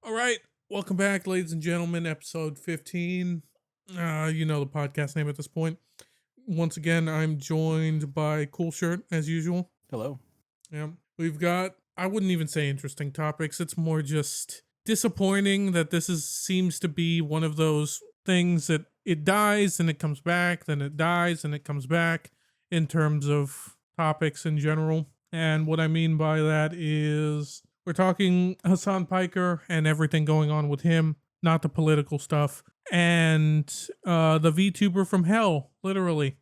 All right, welcome back, ladies and gentlemen. Episode 15. You know the podcast name at this point. Once again, I'm joined by Coolshirt as usual. Hello. Yeah, we've got. I wouldn't even say interesting topics. It's more just disappointing that seems to be one of those things that it dies and it comes back, then it dies and it comes back in terms of topics in general. And what I mean by that is we're talking Hasan Piker and everything going on with him, not the political stuff, and the VTuber from hell, literally,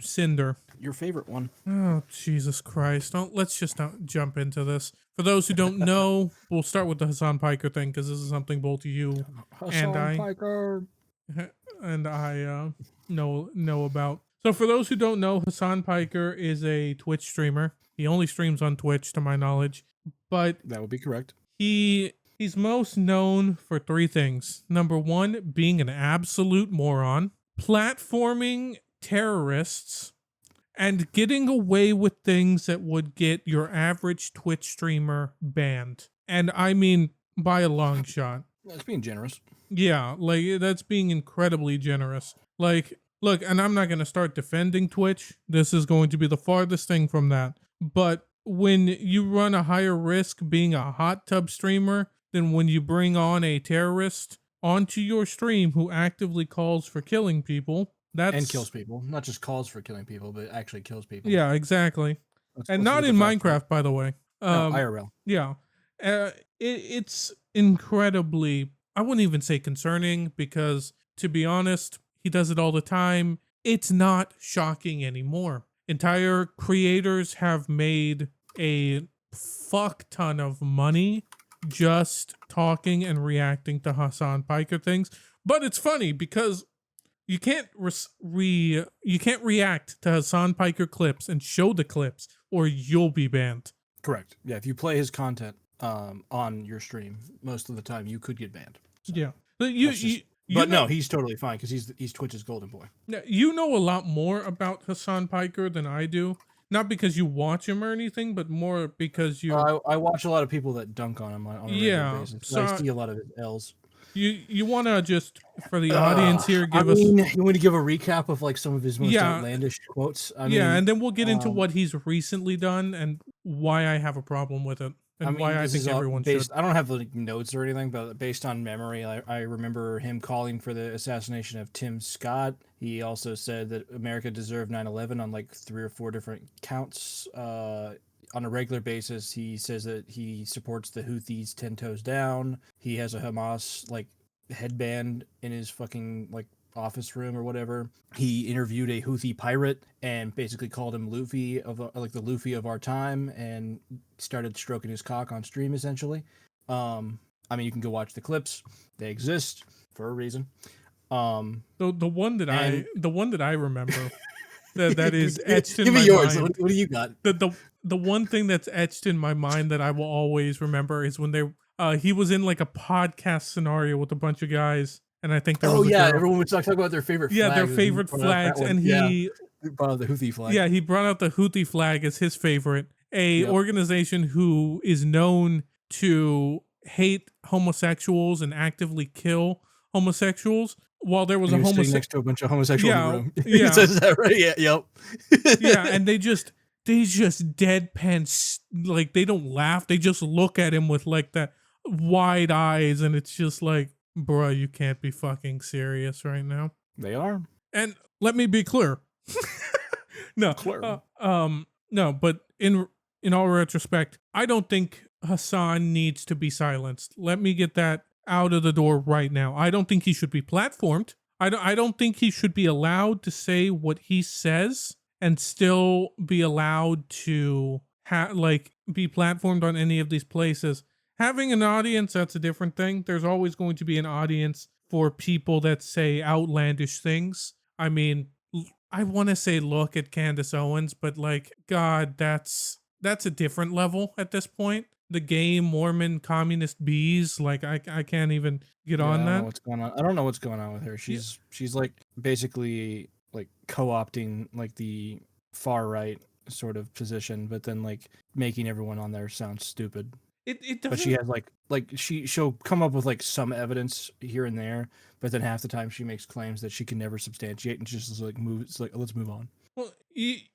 Sinder. Your favorite one. Oh, Jesus Christ. Let's just not jump into this. For those who don't know, we'll start with the Hasan Piker thing because this is something both you Hasan Piker. and I know about. So for those who don't know, Hasan Piker is a Twitch streamer. He only streams on Twitch, to my knowledge. But That would be correct. he's most known for three things. Number one, being an absolute moron, platforming terrorists, and getting away with things that would get your average Twitch streamer banned. And I mean by a long shot. That's being generous. Yeah, like that's being incredibly generous. Like, look, and I'm not going to start defending Twitch. This is going to be the farthest thing from that. But when you run a higher risk being a hot tub streamer than when you bring on a terrorist onto your stream who actively calls for killing people, and kills people. Not just calls for killing people, but actually kills people. Yeah, exactly. And not in Minecraft, by the way. No, IRL. Yeah. It's incredibly, I wouldn't even say concerning, because to be honest, he does it all the time. It's not shocking anymore. Entire creators have made a fuck ton of money just talking and reacting to Hasan Piker things. But it's funny because you can't you can't react to Hasan Piker clips and show the clips, or you'll be banned. Correct. Yeah, if you play his content on your stream, most of the time you could get banned. So Yeah, but no, he's totally fine because he's Twitch's golden boy. You know a lot more about Hasan Piker than I do. Not because you watch him or anything, but more because you. I watch a lot of people that dunk on him on a regular basis. So I see a lot of his L's. You want to just, for the audience here, give us... You want to give a recap of like some of his most outlandish quotes? I mean, and then we'll get into what he's recently done and why I have a problem with it. And why I think everyone should. I don't have like notes or anything, but based on memory, I remember him calling for the assassination of Tim Scott. He also said that America deserved 9/11 on like 3 or 4 different counts. On a regular basis, he says that he supports the Houthis 10 toes down. He has a Hamas like headband in his fucking like office room or whatever. He interviewed a Houthi pirate and basically called him Luffy of like the Luffy of our time, and started stroking his cock on stream essentially. I mean, you can go watch the clips; they exist for a reason. The one that I remember that is etched in my mind. Give me yours. What do you got? The one thing that's etched in my mind that I will always remember is when he was in like a podcast scenario with a bunch of guys. And I think there was everyone would talk about their favorite flags. Yeah, their favorite flags. And he brought out the Houthi flag. Yeah, he brought out the Houthi flag as his favorite. Organization who is known to hate homosexuals and actively kill homosexuals. While there was a homosexual next to a bunch of homosexuals in the room. Yeah. He says that, right? Yeah, yep. Yeah, and they just deadpan, like they don't laugh. They just look at him with like that wide eyes, and it's just like, bruh, you can't be fucking serious right now. They are. And let me be clear. No, no, but in all retrospect, I don't think Hasan needs to be silenced. Let me get that out of the door right now. I don't think he should be platformed. I don't think he should be allowed to say what he says and still be allowed to be platformed on any of these places. Having an audience, that's a different thing. There's always going to be an audience for people that say outlandish things. I mean, I want to say look at Candace Owens, but like, God, that's a different level at this point. The gay Mormon communist bees, like I can't even get on that. I don't know what's going on. I don't know what's going on with her. She's like basically like co-opting like the far right sort of position, but then like making everyone on there sound stupid. It But she doesn't. has she'll come up with like some evidence here and there, but then half the time she makes claims that she can never substantiate, and she's just like move. It's like, let's move on. Well,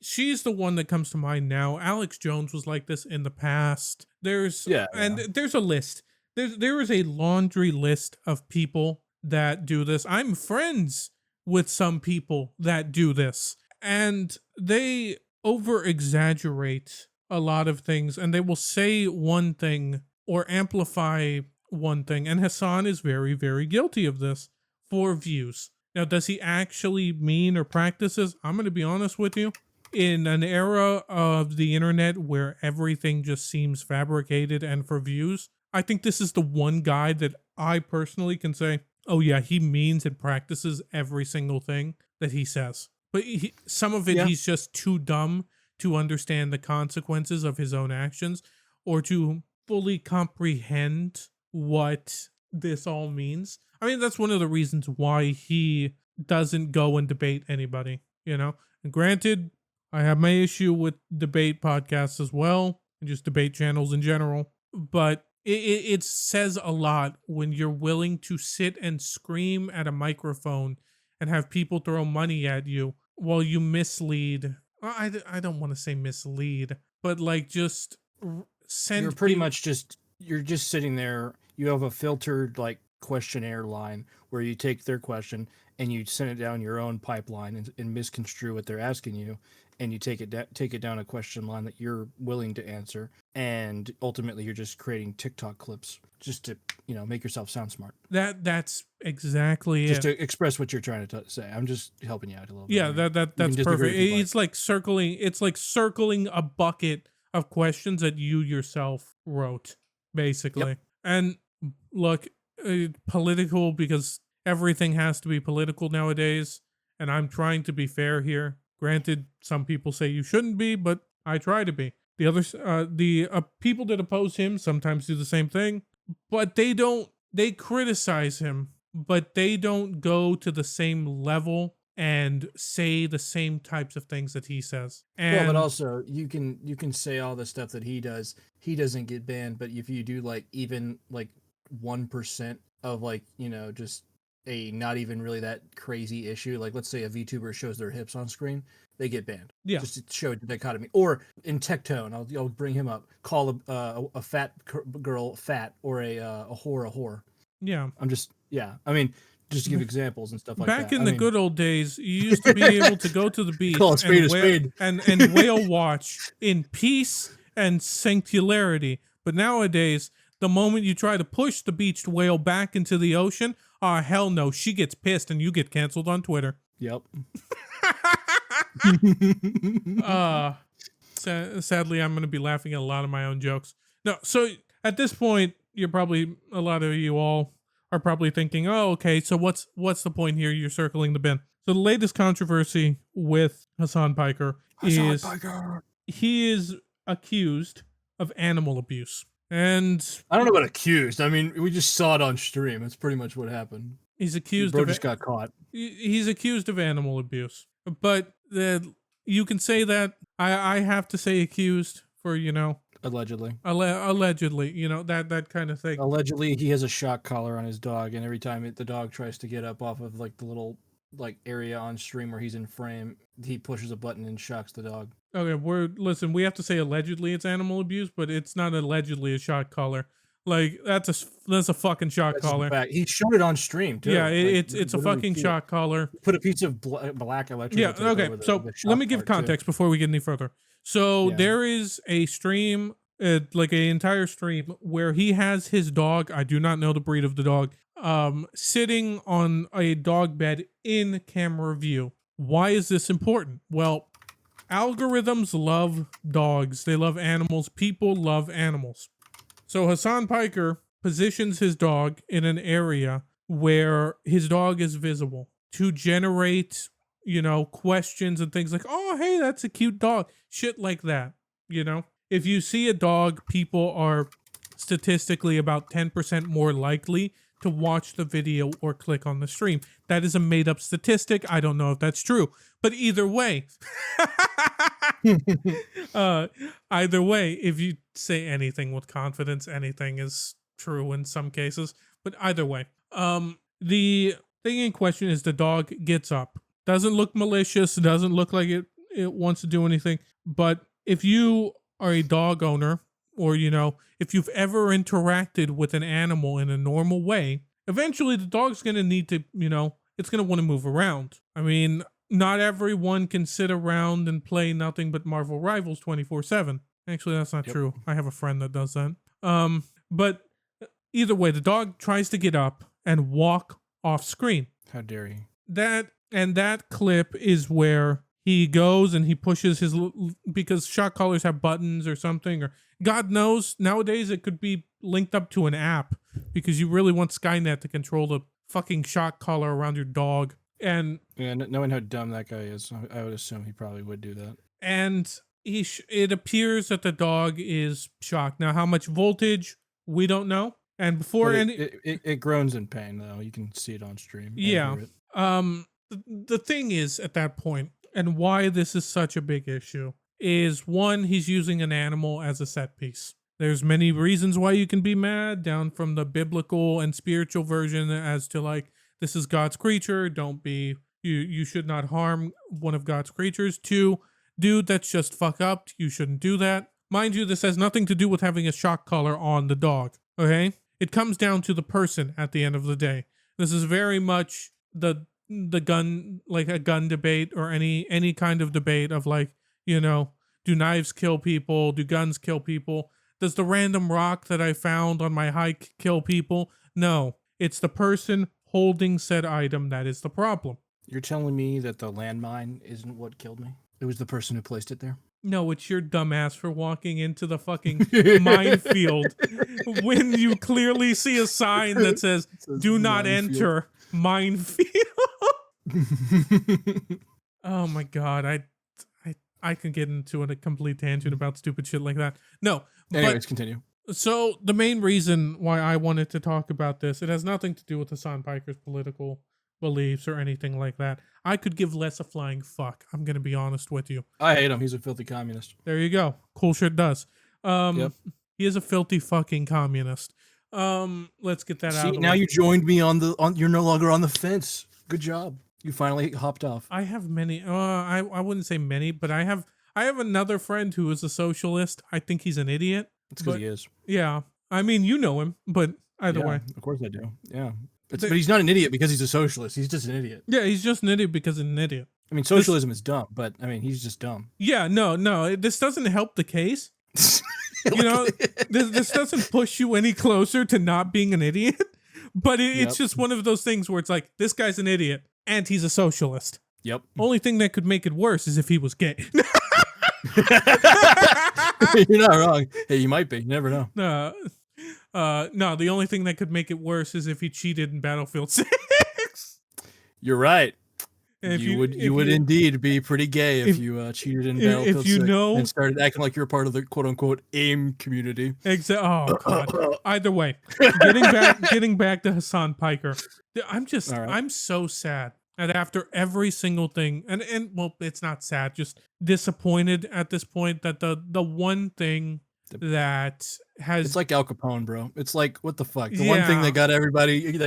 she's the one that comes to mind now. Alex Jones was like this in the past. There's a list. There is a laundry list of people that do this. I'm friends with some people that do this, and they over exaggerate a lot of things, and they will say one thing or amplify one thing. And Hasan is very, very guilty of this for views. Now, does he actually mean or practice this? I'm going to be honest with you. In an era of the internet where everything just seems fabricated and for views, I think this is the one guy that I personally can say, oh yeah, he means and practices every single thing that he says. But some of it, he's just too dumb to understand the consequences of his own actions or to fully comprehend what this all means. I mean, that's one of the reasons why he doesn't go and debate anybody, you know? And granted, I have my issue with debate podcasts as well, and just debate channels in general. But it says a lot when you're willing to sit and scream at a microphone and have people throw money at you while you mislead. I don't want to say mislead, but like just send. You're pretty much you're just sitting there. You have a filtered like questionnaire line where you take their question and you send it down your own pipeline and misconstrue what they're asking you, and you take it down a question line that you're willing to answer, and ultimately you're just creating TikTok clips just to make yourself sound smart. That's exactly just it. To express what you're trying to say. I'm just helping you out a little bit. Yeah, that's perfect. It's like circling a bucket of questions that you yourself wrote, basically. Yep. And look, political, because everything has to be political nowadays, and I'm trying to be fair here. Granted, some people say you shouldn't be, but I try to be. The others, the people that oppose him sometimes do the same thing, but they criticize him, but they don't go to the same level and say the same types of things that he says. And but also you can say all the stuff that he does. He doesn't get banned, but if you do like even like 1% of like just a not even really that crazy issue, like let's say a VTuber shows their hips on screen, they get banned. Yeah, just to show the dichotomy. Or in Tectone, I'll bring him up. Call a fat girl fat, or a whore a whore. Yeah, I mean, just to give examples and stuff like that. Back in the good old days, you used to be able to go to the beach and whale watch in peace and sanctuarity. But nowadays, the moment you try to push the beached whale back into the ocean, hell no, she gets pissed and you get canceled on Twitter. Yep. Sadly, I'm going to be laughing at a lot of my own jokes. No, so at this point, a lot of you all are probably thinking, oh, okay, so what's the point here? You're circling the bin. So the latest controversy with Hasan Piker is he is accused of animal abuse. And I don't know about accused. I mean, we just saw it on stream. That's pretty much what happened. He's accused just got caught. He's accused of animal abuse. But you can say that. I have to say accused for, allegedly. Allegedly, that kind of thing. Allegedly, he has a shock collar on his dog, and every time the dog tries to get up off of like the little like area on stream where he's in frame, he pushes a button and shocks the dog. Okay, listen, we have to say allegedly it's animal abuse, but it's not allegedly a shock collar. Like that's a fucking shock collar. He showed it on stream too. Yeah, it's a fucking shock collar. Put a piece of black electric. Yeah, okay. So let me give context before we get any further. So there is a stream, like an entire stream, where he has his dog. I do not know the breed of the dog. Sitting on a dog bed in camera view. Why is this important? Well, algorithms love dogs. They love animals. People love animals. So Hasan Piker positions his dog in an area where his dog is visible to generate, questions and things like, oh, hey, that's a cute dog. Shit like that, If you see a dog, people are statistically about 10% more likely to watch the video or click on the stream. That is a made-up statistic. I don't know if that's true. But either way... uh, either way, if you say anything with confidence, anything is true in some cases. But either way, the thing in question is the dog gets up. Doesn't look malicious. Doesn't look like it wants to do anything. But if you are a dog owner, or if you've ever interacted with an animal in a normal way, eventually the dog's gonna need to, it's gonna want to move around. I mean, not everyone can sit around and play nothing but Marvel Rivals 24/7. Actually, that's not true. I have a friend that does that. But either way, the dog tries to get up and walk off screen. How dare he? That clip is where he goes and he pushes because shock collars have buttons or something, or God knows, nowadays it could be linked up to an app because you really want Skynet to control the fucking shock collar around your dog. And yeah, knowing how dumb that guy is, I would assume he probably would do that. And it appears that the dog is shocked. Now, how much voltage, we don't know. And before it groans in pain, though. You can see it on stream. Yeah. The thing is, at that point, and why this is such a big issue, is one, he's using an animal as a set piece. There's many reasons why you can be mad, down from the biblical and spiritual version as to like, this is God's creature. Don't be, you should not harm one of God's creatures. Two, dude, that's just fuck up. You shouldn't do that. Mind you, this has nothing to do with having a shock collar on the dog. Okay? It comes down to the person at the end of the day. This is very much the gun, like a gun debate, or any kind of debate of like, do knives kill people? Do guns kill people? Does the random rock that I found on my hike kill people? No. It's the person holding said item that is the problem. You're telling me that the landmine isn't what killed me? It was the person who placed it there? No, it's your dumbass for walking into the fucking minefield when you clearly see a sign that says, do not enter minefield. Oh my God. I can get into a complete tangent about stupid shit like that. No. Anyways, continue. So the main reason why I wanted to talk about this, it has nothing to do with Hasan Piker's political beliefs or anything like that. I could give less a flying fuck. I'm going to be honest with you. I hate him. He's a filthy communist. There you go. Coolshirt does. Yep. He is a filthy fucking communist. Let's get that out of the way. Now you joined me on you're no longer on the fence. Good job. You finally hopped off. I have many. I wouldn't say many, but I have another friend who is a socialist. I think he's an idiot. It's because he is. Yeah. I mean, you know him, but either way. Of course I do. Yeah. But he's not an idiot because he's a socialist. He's just an idiot. Yeah, he's just an idiot because he's an idiot. I mean, socialism is dumb, but I mean, he's just dumb. Yeah, no. This doesn't help the case. This doesn't push you any closer to not being an idiot. But it's just one of those things where it's like, this guy's an idiot and he's a socialist. Yep. Only thing that could make it worse is if he was gay. You're not wrong. Hey, you might be. You never know. No, the only thing that could make it worse is if he cheated in Battlefield 6. You're right. You would indeed be pretty gay if you cheated in Battlefield 6 and started acting like you're a part of the quote-unquote AIM community. Oh, God. Either way, getting back to Hasan Piker, I'm so sad that after every single thing, and well, it's not sad, just disappointed at this point that the one thing that has... It's like Al Capone, bro. It's like, what the fuck? The one thing that got everybody...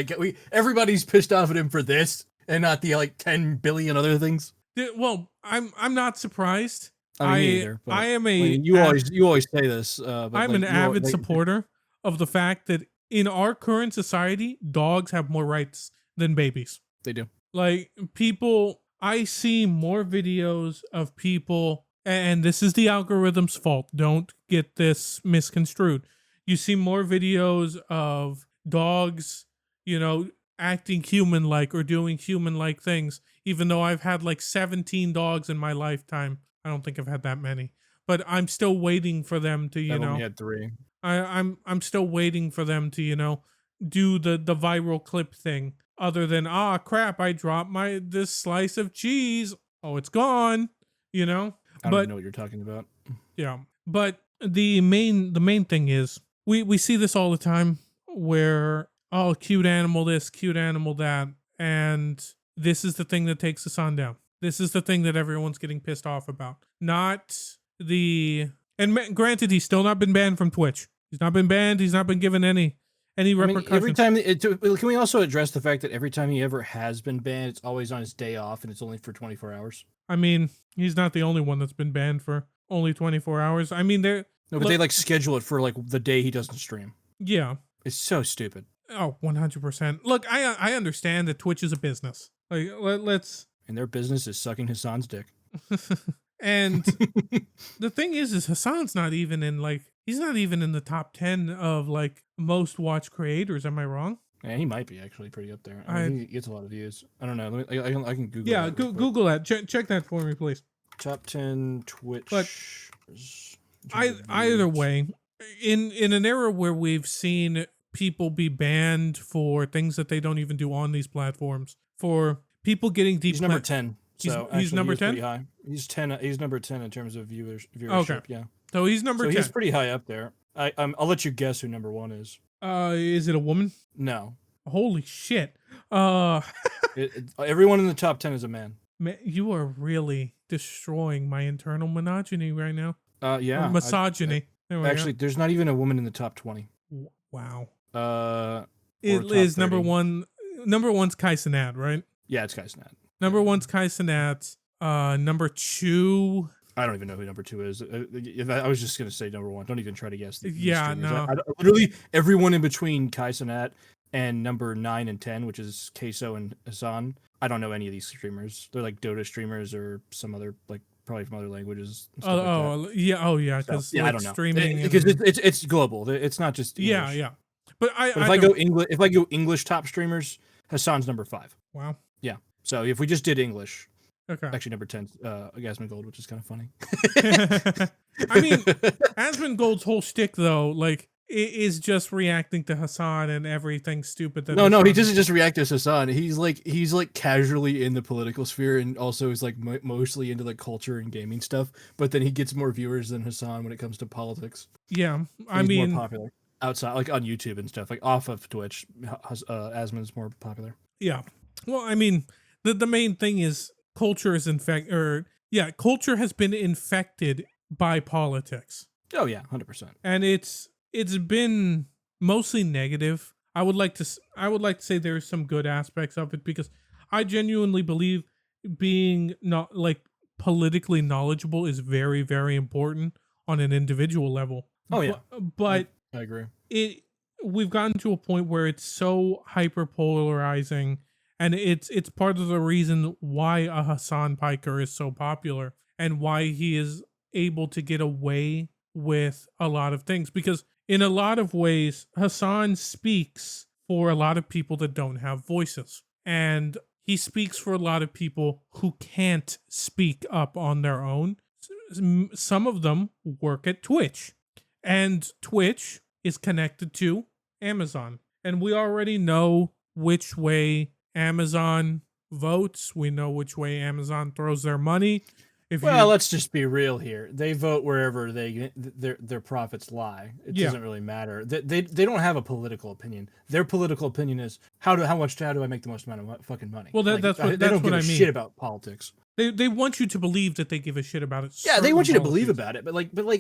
everybody's pissed off at him for this, and not the, 10 billion other things. Well, I'm not surprised. I mean, either, I am a... you always say this. But I'm an avid supporter of the fact that in our current society, dogs have more rights than babies. They do. Like, people... I see more videos of people... And this is the algorithm's fault. Don't get this misconstrued. You see more videos of dogs, acting human-like or doing human-like things, even though I've had 17 dogs in my lifetime. I don't think I've had that many. But I'm still waiting for them to, I've only had 3. I'm still waiting for them to, do the viral clip thing. Other than, crap, I dropped this slice of cheese. Oh, it's gone, I don't know what you're talking about. Yeah. But the main thing is we see this all the time where, cute animal this, cute animal that, and this is the thing that takes us on down. This is the thing that everyone's getting pissed off about. not the. And granted, he's still not been banned from Twitch. He's not been banned. He's not been given any repercussions. Every time, can we also address the fact that every time he ever has been banned, it's always on his day off, and it's only for 24 hours? I mean, he's not the only one that's been banned for only 24 hours. I mean, they're no, but they like schedule it for like the day he doesn't stream. Yeah, it's so stupid. Oh, 100%. Look, I understand that Twitch is a business. Like, let's. And their business is sucking Hasan's dick. And the thing is Hasan's not even in he's not even in the top 10 of like most watched creators. Am I wrong? Yeah, he might be actually pretty up there. I mean, he gets a lot of views. I don't know. I can Google. Yeah, Google that. Check that for me, please. Top 10 Twitch. But either way, in an era where we've seen people be banned for things that they don't even do on these platforms, for people getting deep. He's number 10. So he's number 10. High. He's 10. He's number 10 in terms of viewership. Okay. Yeah. So he's number 10. He's pretty high up there. I'll let you guess who number 1 is. Is it a woman? No. Holy shit. Everyone in the top 10 is a man. Man, you are really destroying my internal misogyny right now. Yeah. Or misogyny. Actually, there's not even a woman in the top 20. Wow. It is number 1. Number 1's Kai Cenat, right? Yeah, it's Kai Cenat. Number 1's Kai Cenat. Number 2. I don't even know who number 2 is. I was just gonna say number 1. Don't even try to guess. Yeah, no. Literally everyone in between Kai Cenat and number 9 and 10, which is Queso and Hasan. I don't know any of these streamers. They're like Dota streamers or some other probably from other languages. Yeah, because I don't know. Streaming because it's global. It's not just English. Yeah. But if I go English top streamers, Hasan's number 5. Wow. Yeah. So if we just did English, okay. Actually, number 10, Asmongold Gold, which is kind of funny. I mean, Asmongold's whole shtick though, is just reacting to Hasan and everything stupid. That no, he doesn't just react to Hasan. He's like casually in the political sphere, and also is like mostly into like culture and gaming stuff. But then he gets more viewers than Hasan when it comes to politics. Yeah, he's more popular outside, like on YouTube and stuff, like off of Twitch. Asmon's more popular. Yeah. Well, I mean, the main thing is culture is culture has been infected by politics. Oh yeah, 100%. And it's been mostly negative. I would like to say there's some good aspects of it, because I genuinely believe being not politically knowledgeable is very, very important on an individual level. Oh yeah. But I agree. We've gotten to a point where it's so hyper polarizing. And it's part of the reason why a Hasan Piker is so popular and why he is able to get away with a lot of things. Because in a lot of ways, Hasan speaks for a lot of people that don't have voices. And he speaks for a lot of people who can't speak up on their own. Some of them work at Twitch. And Twitch is connected to Amazon. And we already know which way Amazon votes. We know which way Amazon throws their money. Let's just be real here. They vote wherever their profits lie. It doesn't really matter. They don't have a political opinion. Their political opinion is how do I make the most amount of fucking money? Well, that's what they don't give I a mean. Shit about politics. They want you to believe that they give a shit about it. Yeah, they want you to believe about it, but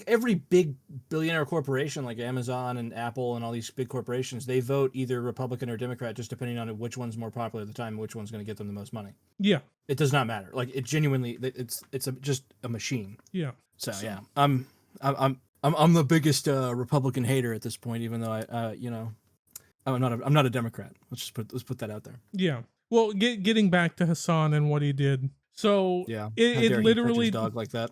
every big billionaire corporation like Amazon and Apple and all these big corporations, they vote either Republican or Democrat just depending on which one's more popular at the time and which one's going to get them the most money. Yeah, it does not matter. It genuinely, it's just a machine. Yeah. So yeah, I'm the biggest Republican hater at this point, even though I'm not a Democrat. Let's put that out there. Yeah. Well, getting back to Hasan and what he did. So yeah, it literally dog like that.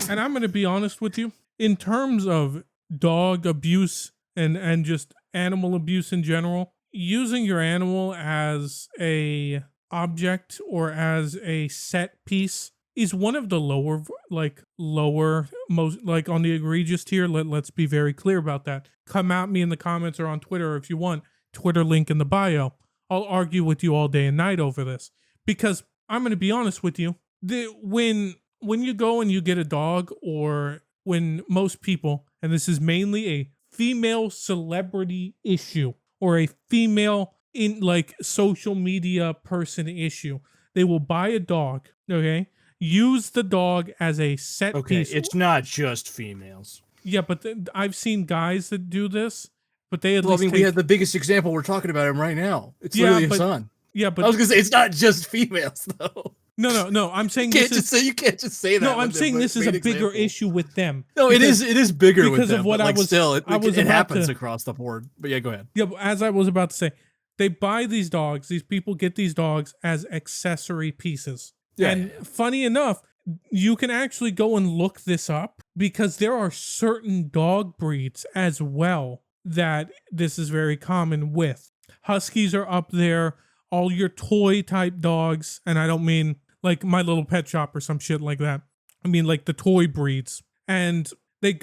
And I'm going to be honest with you, in terms of dog abuse and just animal abuse in general, using your animal as a object or as a set piece is one of the lower most on the egregious tier. Let's be very clear about that. Come at me in the comments or on Twitter if you want. Twitter link in the bio. I'll argue with you all day and night over this, because I'm going to be honest with you. When you go and you get a dog, or when most people, and this is mainly a female celebrity issue or a female in social media person issue, they will buy a dog, okay? use the dog as a set Okay, piece. it's not just females. Yeah, but I've seen guys that do this, but they at Well, I least mean, take. we have the biggest example. We're talking about him right now. It's Yeah, literally but Hasan. yeah, I but was gonna say it's not just females though. no. I'm saying You this can't just is say you can't just say that. no. I'm with the saying this is a main bigger example. issue with them. No, because- it is bigger with because them, of what but, like, I was. still, I was it about happens to, across the board. But yeah, go ahead. Yeah, but as I was about to say, they buy these dogs. These people get these dogs as accessory pieces. Yeah, And funny enough, you can actually go and look this up because there are certain dog breeds as well that this is very common with. Huskies are up there, all your toy type dogs, and I don't mean like My Little Pet Shop or some shit like that. I mean like the toy breeds. And they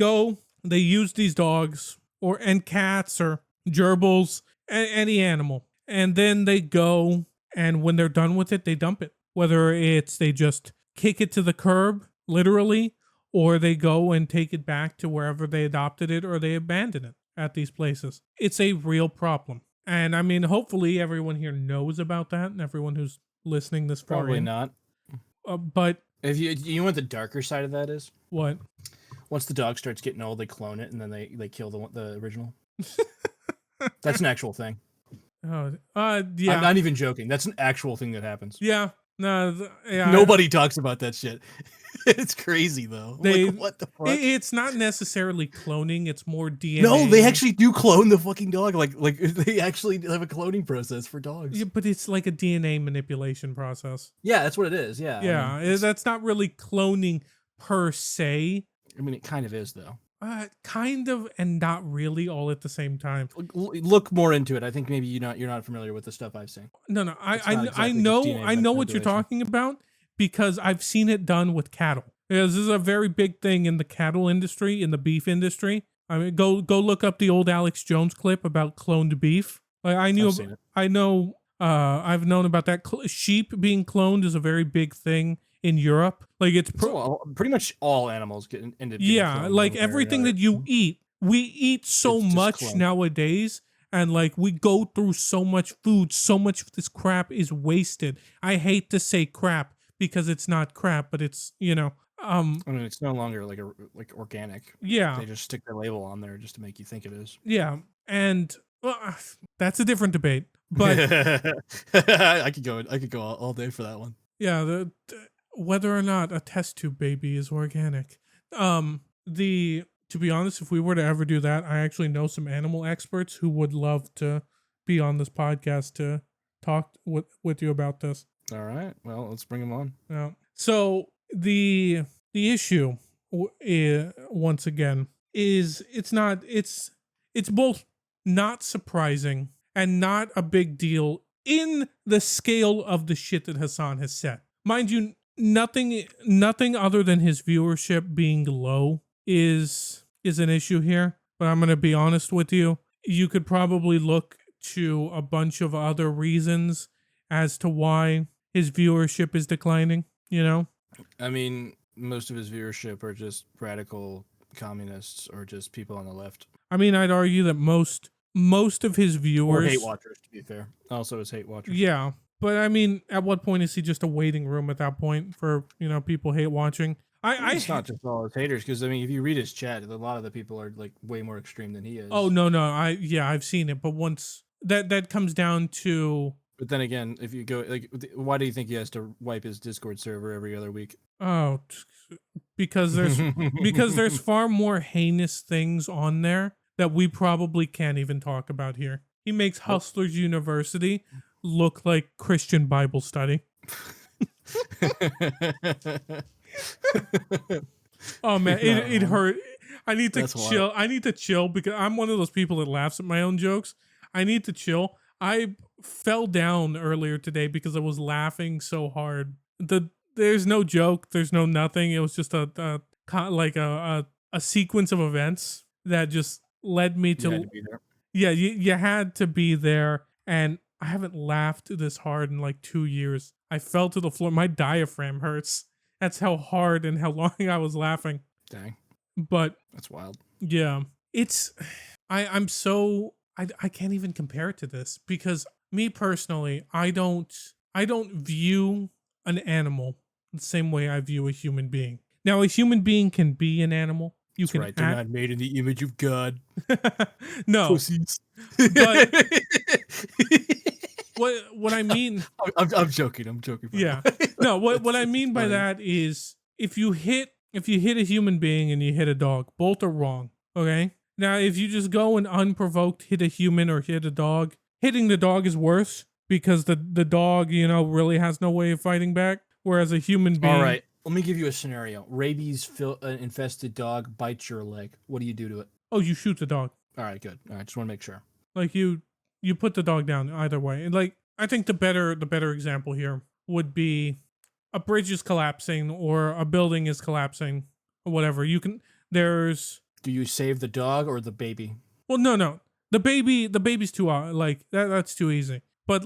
use these dogs and cats or gerbils, any animal. And then they go, and when they're done with it, they dump it. Whether it's they just kick it to the curb, literally, or they go and take it back to wherever they adopted it or they abandon it at these places. It's a real problem. And I mean, hopefully everyone here knows about that and everyone who's listening this far Probably in. not. But If you know what the darker side of that is? what? Once the dog starts getting old, they clone it and then they kill the original. That's an actual thing. Yeah. I'm not even joking. That's an actual thing that happens. Yeah. No. Yeah. Nobody talks about that shit. It's crazy though. They, like, what the fuck? It's not necessarily cloning. It's more DNA. No, they actually do clone the fucking dog. Like they actually have a cloning process for dogs. Yeah, but it's like a DNA manipulation process. Yeah, that's what it is. Yeah. Yeah, I mean, that's not really cloning per se. it kind of is though. Kind of, and not really, all at the same time. Look more into it. I think maybe you're not familiar with the stuff I've seen. No, I exactly know just DNA I know what you're manipulation. talking about because I've seen it done with cattle. Yeah, this is a very big thing in the cattle industry, in the beef industry. I mean, go look up the old Alex Jones clip about cloned beef. Like I've known about that. Sheep being cloned is a very big thing in Europe. Like it's pretty much all animals end up getting cloned like one way or everything another. that you eat, we eat so It's just much cloned. nowadays, and like we go through so much food, so much of this crap is wasted. I hate to say crap because it's not crap, but it's I mean, it's no longer like organic. yeah, They just stick their label on there just to make you think it is. yeah, and that's a different debate. But I could go all day for that one. yeah, whether or not a test tube baby is organic. To be honest, if we were to ever do that, I actually know some animal experts who would love to be on this podcast to talk with you about this. All right. Well, let's bring them on. Yeah. So the issue once again is it's both not surprising and not a big deal in the scale of the shit that Hasan has said. Mind you, nothing other than his viewership being low is an issue here. But I'm going to be honest with you. You could probably look to a bunch of other reasons as to why his viewership is declining, I mean, most of his viewership are just radical communists or just people on the left. I mean, I'd argue that most of his viewers Or hate watchers, to be fair. Also his hate watchers. Yeah. But I mean, at what point is he just a waiting room at that point for, people hate watching? It's not just all his haters, because I mean, if you read his chat, a lot of the people are like way more extreme than he is. Oh, no. I've seen it, but once that comes down to But then again, if you go why do you think he has to wipe his Discord server every other week? because there's far more heinous things on there that we probably can't even talk about here. He makes Hustlers University look like Christian Bible study. Oh man, it hurt. I need to chill. I need to chill because I'm one of those people that laughs at my own jokes. I need to chill. I fell down earlier today because I was laughing so hard. There's no joke. There's no nothing. It was just a sequence of events that just led me to. You had to be there. Yeah, you had to be there, and I haven't laughed this hard in like 2 years. I fell to the floor. My diaphragm hurts. That's how hard and how long I was laughing. Dang. But that's wild. Yeah. I can't even compare it to this because me personally, I don't view an animal the same way I view a human being. Now, a human being can be an animal. You That's can right. They're not made in the image of God. No, Pussies. but what I mean, I'm joking. I'm joking. yeah, no, what I mean by that is if you hit a human being and you hit a dog, both are wrong. Okay. Now, if you just go and unprovoked hit a human or hit a dog, hitting the dog is worse because the dog, really has no way of fighting back. Whereas a human being. All right. Let me give you a scenario. Rabies infested dog bites your leg. What do you do to it? Oh, you shoot the dog. All right, good. All right, just want to make sure. Like you put the dog down either way. And like I think the better example here would be a bridge is collapsing or a building is collapsing or whatever. Do you save the dog or the baby? Well, no. The baby's too like that's too easy. But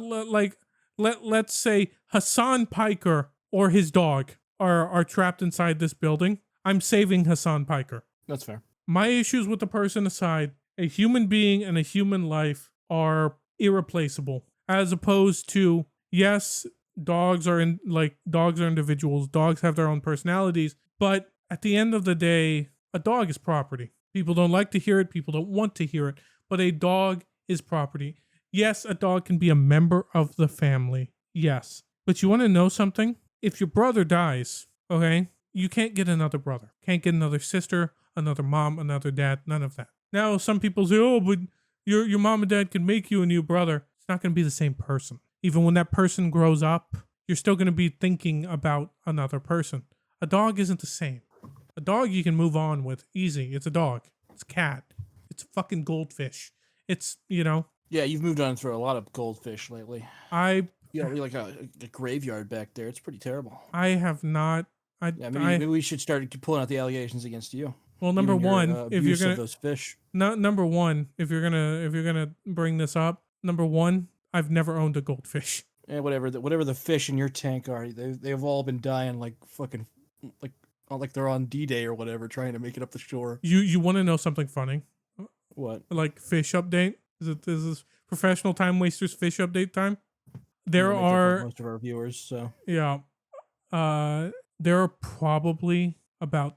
let's say Hasan Piker or his dog are trapped inside this building. I'm saving Hasan Piker. That's fair. My issues with the person aside, a human being and a human life are irreplaceable. As opposed to, yes, dogs are individuals. Dogs have their own personalities. But at the end of the day, a dog is property. People don't like to hear it. People don't want to hear it. But a dog is property. Yes, a dog can be a member of the family. Yes. But you want to know something? If your brother dies, okay, you can't get another brother. Can't get another sister, another mom, another dad, none of that. Now, some people say, oh, but your mom and dad can make you a new brother. It's not going to be the same person. Even when that person grows up, you're still going to be thinking about another person. A dog isn't the same. A dog you can move on with easy. It's a dog. It's a cat. It's a fucking goldfish. It's, Yeah, you've moved on through a lot of goldfish lately. You're like a graveyard back there. It's pretty terrible. I have not. Maybe we should start pulling out the allegations against you. Well, number one, if you're gonna those fish. Number one, if you're gonna bring this up, number one, I've never owned a goldfish. Yeah, whatever the fish in your tank are, they've all been dying like fucking like they're on D-Day or whatever, trying to make it up the shore. You want to know something funny? What? Like fish update? Is this professional time wasters fish update time? There are most of our viewers, so yeah. There are probably about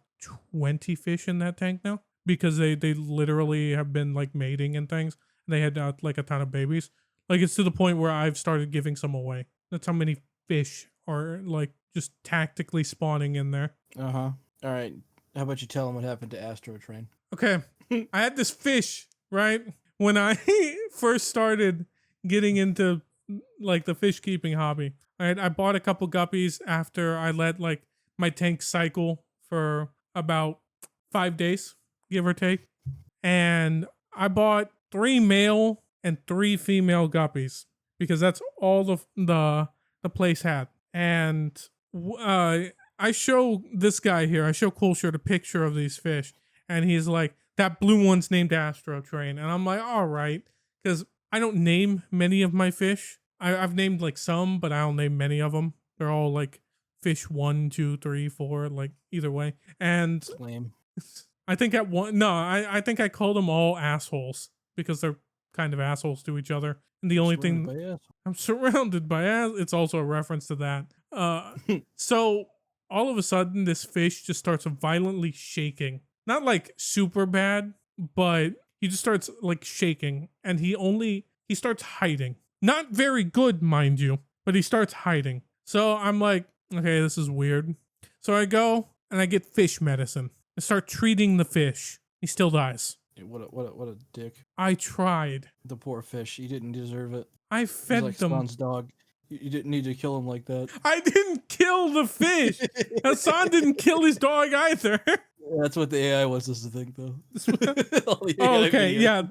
20 fish in that tank now because they literally have been like mating and things. They had like a ton of babies. Like it's to the point where I've started giving some away. That's how many fish are like just tactically spawning in there. All right. How about you tell them what happened to Astro Train? Okay. I had this fish, right? When I first started getting into like the fish keeping hobby. I bought a couple guppies after I let like my tank cycle for about 5 days, give or take. And I bought 3 male and 3 female guppies because that's all the place had. And I show this guy here, I show Coolshirt a picture of these fish, and he's like, that blue one's named Astro Train. And I'm like, all right, because I don't name many of my fish. I've named like some, but I don't name many of them. They're all like fish 1, 2, 3, 4, like either way. And lame. I think I think I called them all assholes because they're kind of assholes to each other. And the only thing I'm surrounded by ass. It's also a reference to that. So all of a sudden, this fish just starts violently shaking. Not like super bad, but he just starts like shaking, and he starts hiding. Not very good, mind you, but he starts hiding. So I'm like, okay, this is weird. So I go and I get fish medicine. I start treating the fish. He still dies. What a dick. I tried. The poor fish. He didn't deserve it. I fed like them. Spawn's dog. You didn't need to kill him like that. I didn't kill the fish. Hasan didn't kill his dog either. That's what the AI wants us to think, though. Oh, okay, yeah.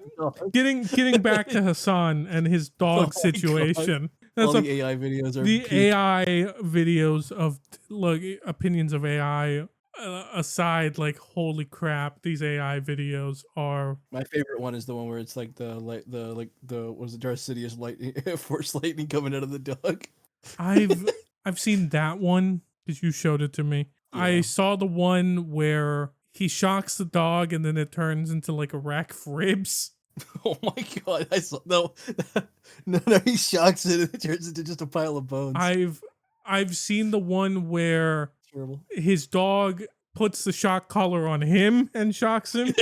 Getting back to Hasan and his dog situation. All the AI videos are the peak. AI videos of opinions of AI aside. Like, holy crap, these AI videos are. My favorite one is the one where it's like the what is it, Darth Sidious lightning, force lightning coming out of the dog. I've seen that one because you showed it to me. Yeah. I saw the one where he shocks the dog and then it turns into like a rack of ribs. Oh my god! I saw no, he shocks it and it turns into just a pile of bones. I've seen the one where Terrible. his dog puts the shock collar on him and shocks him.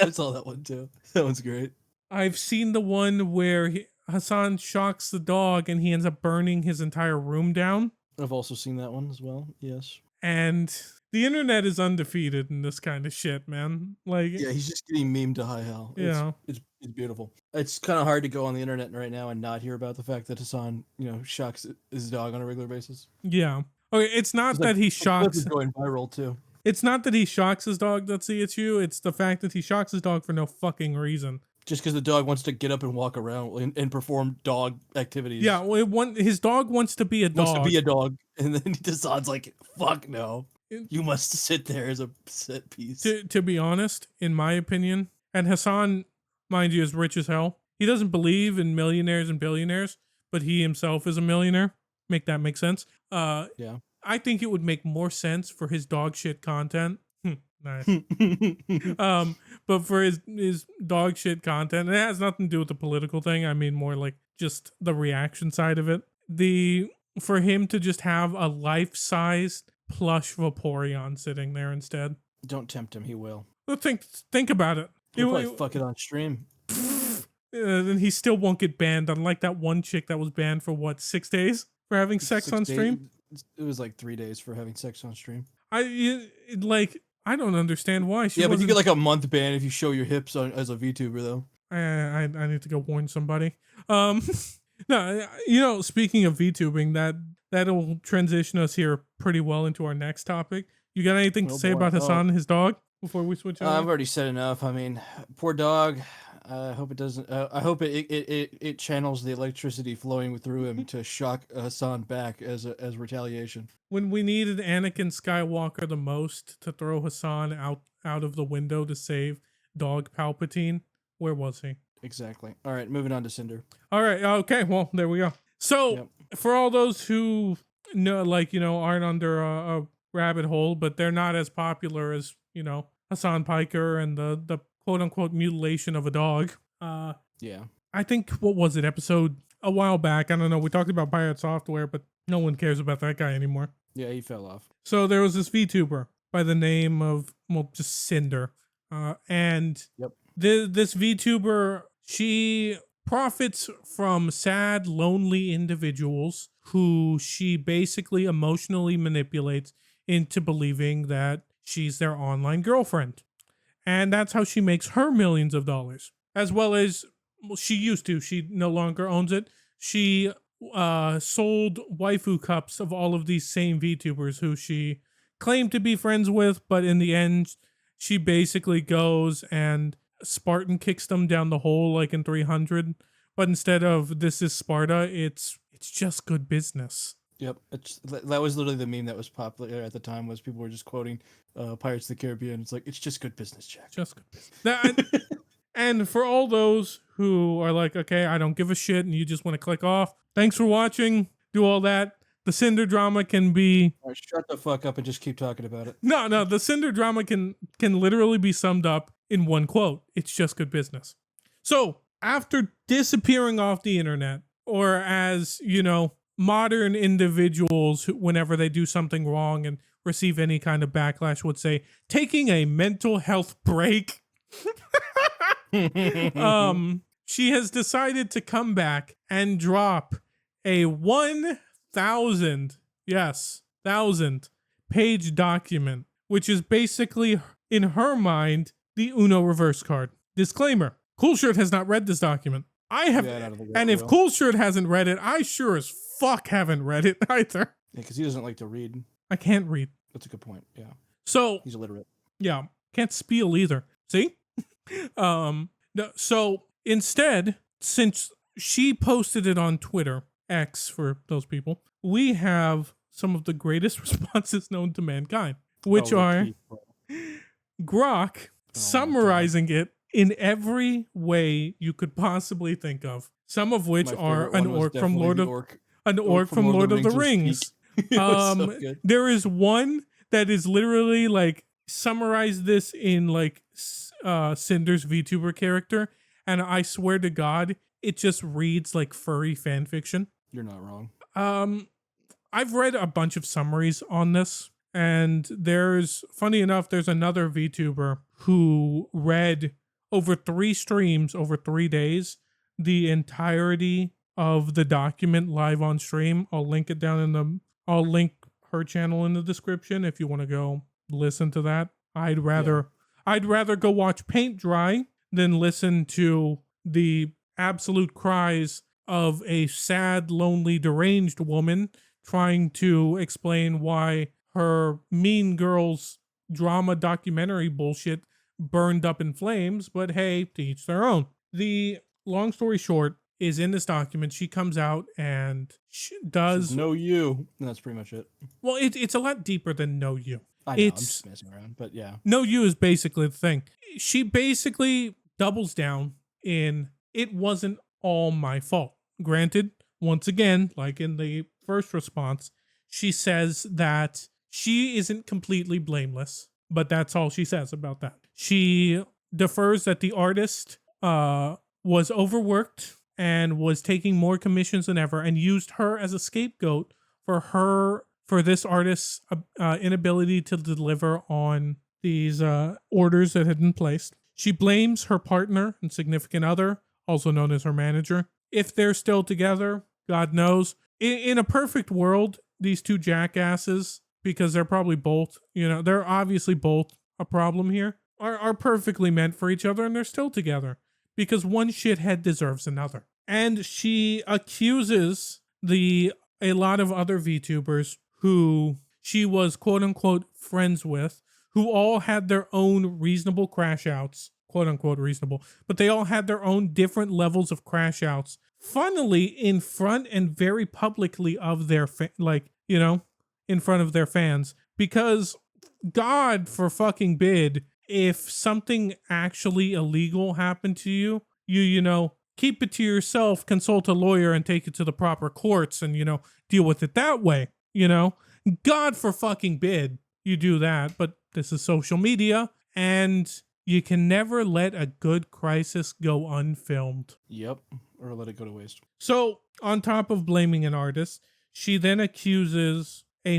I saw that one too. That one's great. I've seen the one where Hasan shocks the dog and he ends up burning his entire room down. I've also seen that one as well. Yes. And the internet is undefeated in this kind of shit, man. Like, Yeah, he's just getting memed to high hell. Yeah. It's beautiful. It's kind of hard to go on the internet right now and not hear about the fact that Hasan, shocks his dog on a regular basis. yeah. Okay, it's not that he The clip shocks. is going viral too. It's not that he shocks his dog that's the issue. It's the fact that he shocks his dog for no fucking reason. Just because the dog wants to get up and walk around and perform dog activities. Yeah, well, his dog wants to be a dog. Wants to be a dog, and then Hasan's like, "Fuck no, you must sit there as a set piece." To be honest, in my opinion, and Hasan, mind you, is rich as hell. He doesn't believe in millionaires and billionaires, but he himself is a millionaire. Make that make sense? Yeah. I think it would make more sense for his dog shit content. Nice. But for his dog shit content, and it has nothing to do with the political thing. I mean, more like just the reaction side of it. For him to just have a life-sized plush Vaporeon sitting there instead. Don't tempt him; he will. Well, think about it. He'll probably fuck it on stream. Then he still won't get banned. Unlike that one chick that was banned for 6 days for having sex on stream. It was like 3 days for having sex on stream. I don't understand why. But you get like a month ban if you show your hips as a VTuber, though. I need to go warn somebody. No, speaking of VTubing, that'll transition us here pretty well into our next topic. You got anything to say about Hasan and his dog before we switch over? I've already said enough. I mean, poor dog. I hope it doesn't. I hope it channels the electricity flowing through him to shock Hasan back as retaliation. When we needed Anakin Skywalker the most to throw Hasan out of the window to save Dog Palpatine, where was he? Exactly. All right, moving on to Sinder. All right. Okay. Well, there we go. So for all those who know, aren't under a rabbit hole, but they're not as popular as Hasan Piker and the quote unquote mutilation of a dog. Yeah. I think what was it? Episode a while back. I don't know. We talked about Pirate Software, but no one cares about that guy anymore. Yeah, he fell off. So there was this VTuber by the name of just Sinder, and this VTuber, she profits from sad, lonely individuals who she basically emotionally manipulates into believing that she's their online girlfriend. And that's how she makes her millions of dollars. As well as, she used to. She no longer owns it. She sold waifu cups of all of these same VTubers who she claimed to be friends with, but in the end, she basically goes and Spartan kicks them down the hole like in 300. But instead of "this is Sparta," it's just good business. Yep, that was literally the meme that was popular at the time. Was people were just quoting Pirates of the Caribbean. It's like, it's just good business, Jack. Just good business. And for all those who are like, okay, I don't give a shit, and you just want to click off, thanks for watching. Do all that. The Sinder drama can be. All right, shut the fuck up and just keep talking about it. No. The Sinder drama can literally be summed up in one quote. It's just good business. So after disappearing off the internet, or as modern individuals, whenever they do something wrong and receive any kind of backlash, would say, taking a mental health break. She has decided to come back and drop a 1,000 page document, which is basically, in her mind, the Uno reverse card. Disclaimer: Coolshirt has not read this document. I have, and if Coolshirt hasn't read it, I sure as fuck haven't read it either. Yeah, because he doesn't like to read. I can't read. That's a good point. Yeah. So he's illiterate. Yeah, can't spiel either. See? So instead, since she posted it on Twitter, X for those people, we have some of the greatest responses known to mankind, which are Grok summarizing it in every way you could possibly think of. Some of which are an orc from Lord of the Rings. So there is one that is literally like summarize this in like Cinder's VTuber character, and I swear to God, it just reads like furry fan fiction. You're not wrong. I've read a bunch of summaries on this, and funny enough, there's another VTuber who read over 3 streams over 3 days the entirety of the document live on stream. I'll link her channel in the description if you want to go listen to that. I'd rather go watch paint dry than listen to the absolute cries of a sad, lonely, deranged woman trying to explain why her Mean Girls drama documentary bullshit burned up in flames. But hey, to each their own. The long story short is, in this document, she comes out and does know you. And that's pretty much it. Well, it's a lot deeper than know you. I know, I'm just messing around, but yeah. Know you is basically the thing. She basically doubles down in, it wasn't all my fault. Granted, once again, like in the first response, she says that she isn't completely blameless, but that's all she says about that. She defers that the artist was overworked and was taking more commissions than ever, and used her as a scapegoat for this artist's inability to deliver on these orders that had been placed. She blames her partner and significant other, also known as her manager. If they're still together, God knows. In a perfect world, these two jackasses, because they're probably both, they're obviously both a problem here, are perfectly meant for each other, and they're still together because one shithead deserves another. And she accuses a lot of other VTubers who she was quote unquote friends with, who all had their own reasonable crash outs, quote unquote reasonable, but they all had their own different levels of crash outs, funnily in front and very publicly of their in front of their fans, because God for fucking bid, if something actually illegal happened to you, keep it to yourself, consult a lawyer, and take it to the proper courts and, deal with it that way, God for fucking bid you do that. But this is social media, and you can never let a good crisis go unfilmed. Yep, or let it go to waste. So, on top of blaming an artist, she then accuses a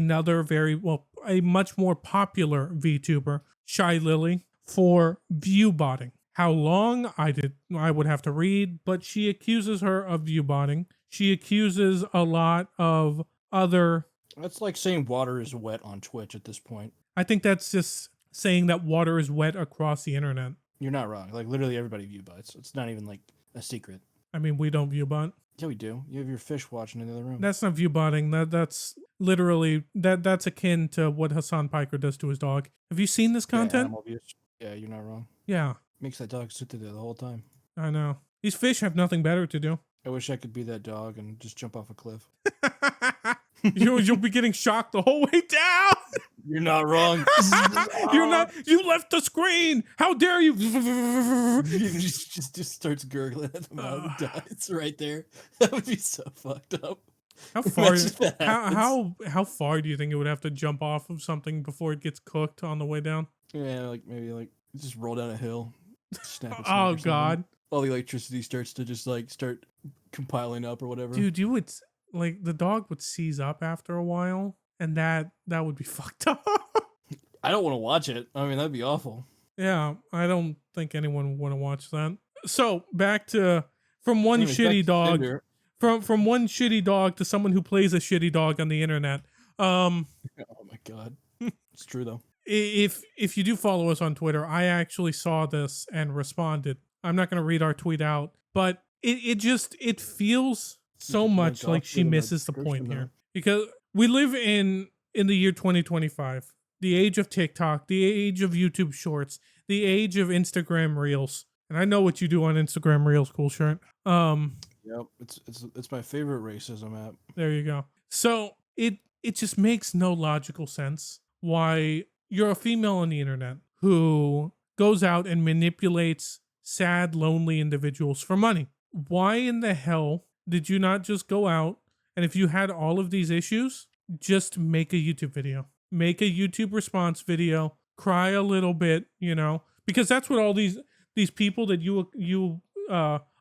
much more popular VTuber, Shy Lily, for view botting. How long I would have to read, but she accuses her of view botting. She accuses a lot of other. That's like saying water is wet on Twitch at this point. I think that's just saying that water is wet across the internet. You're not wrong. Like literally everybody view bots. It's not even like a secret. I mean, we don't view bot. Yeah, we do. You have your fish watching in the other room. That's not view botting. That's literally that's akin to what Hasan Piker does to his dog. Have you seen this content? Yeah, you're not wrong. Yeah. Makes that dog sit there the whole time. I know. These fish have nothing better to do. I wish I could be that dog and just jump off a cliff. You'll be getting shocked the whole way down. You're not wrong. You're not. You left the screen. How dare you? just starts gurgling at the mouth and dies right there. That would be so fucked up. How far? How far do you think it would have to jump off of something before it gets cooked on the way down? Yeah, maybe just roll down a hill. Snap its oh neck or God! All the electricity starts to just start compiling up or whatever. Dude, you would the dog would seize up after a while, and that would be fucked up. I don't want to watch it. I mean, that'd be awful. Yeah, I don't think anyone would want to watch that. So back to from one shitty dog, from one shitty dog to someone who plays a shitty dog on the internet. Oh my God, it's true though. If you do follow us on Twitter, I actually saw this and responded. I'm not going to read our tweet out, but it feels so much like she misses the point here, because we live in the year 2025, the age of TikTok, the age of YouTube Shorts, the age of Instagram Reels, and I know what you do on Instagram Reels, Coolshirt. Yep, it's my favorite racism app. There you go. So it just makes no logical sense why you're a female on the internet who goes out and manipulates sad, lonely individuals for money. Why in the hell did you not just go out and, if you had all of these issues, just make a YouTube video, make a YouTube response video, cry a little bit, because that's what all these people that you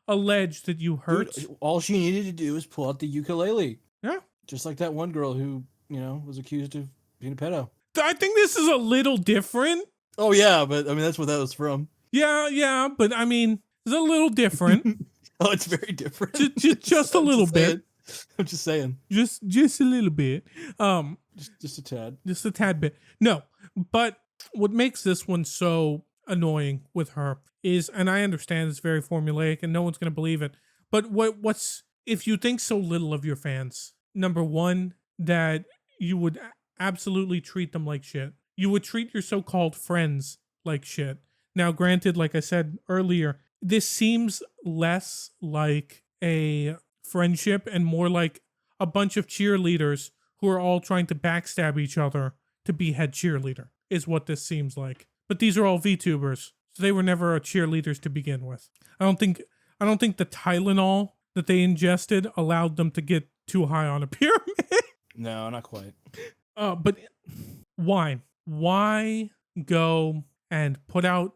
allege that you hurt. Dude, all she needed to do is pull out the ukulele. Yeah. Just like that one girl who, was accused of being a pedo. I think this is a little different. Oh yeah, but I mean that's what that was from. Yeah, but I mean, it's a little different. Oh, it's very different. Just a little bit. I'm just saying. Just a little bit. Just a tad. Just a tad bit. No, but what makes this one so annoying with her is, and I understand it's very formulaic and no one's going to believe it, but what's, if you think so little of your fans, number one, that you would absolutely treat them like shit. You would treat your so-called friends like shit. Now, granted, like I said earlier, this seems less like a friendship and more like a bunch of cheerleaders who are all trying to backstab each other to be head cheerleader, is what this seems like. But these are all VTubers, so they were never cheerleaders to begin with. I don't think the Tylenol that they ingested allowed them to get too high on a pyramid. No, not quite. But why? Why go and put out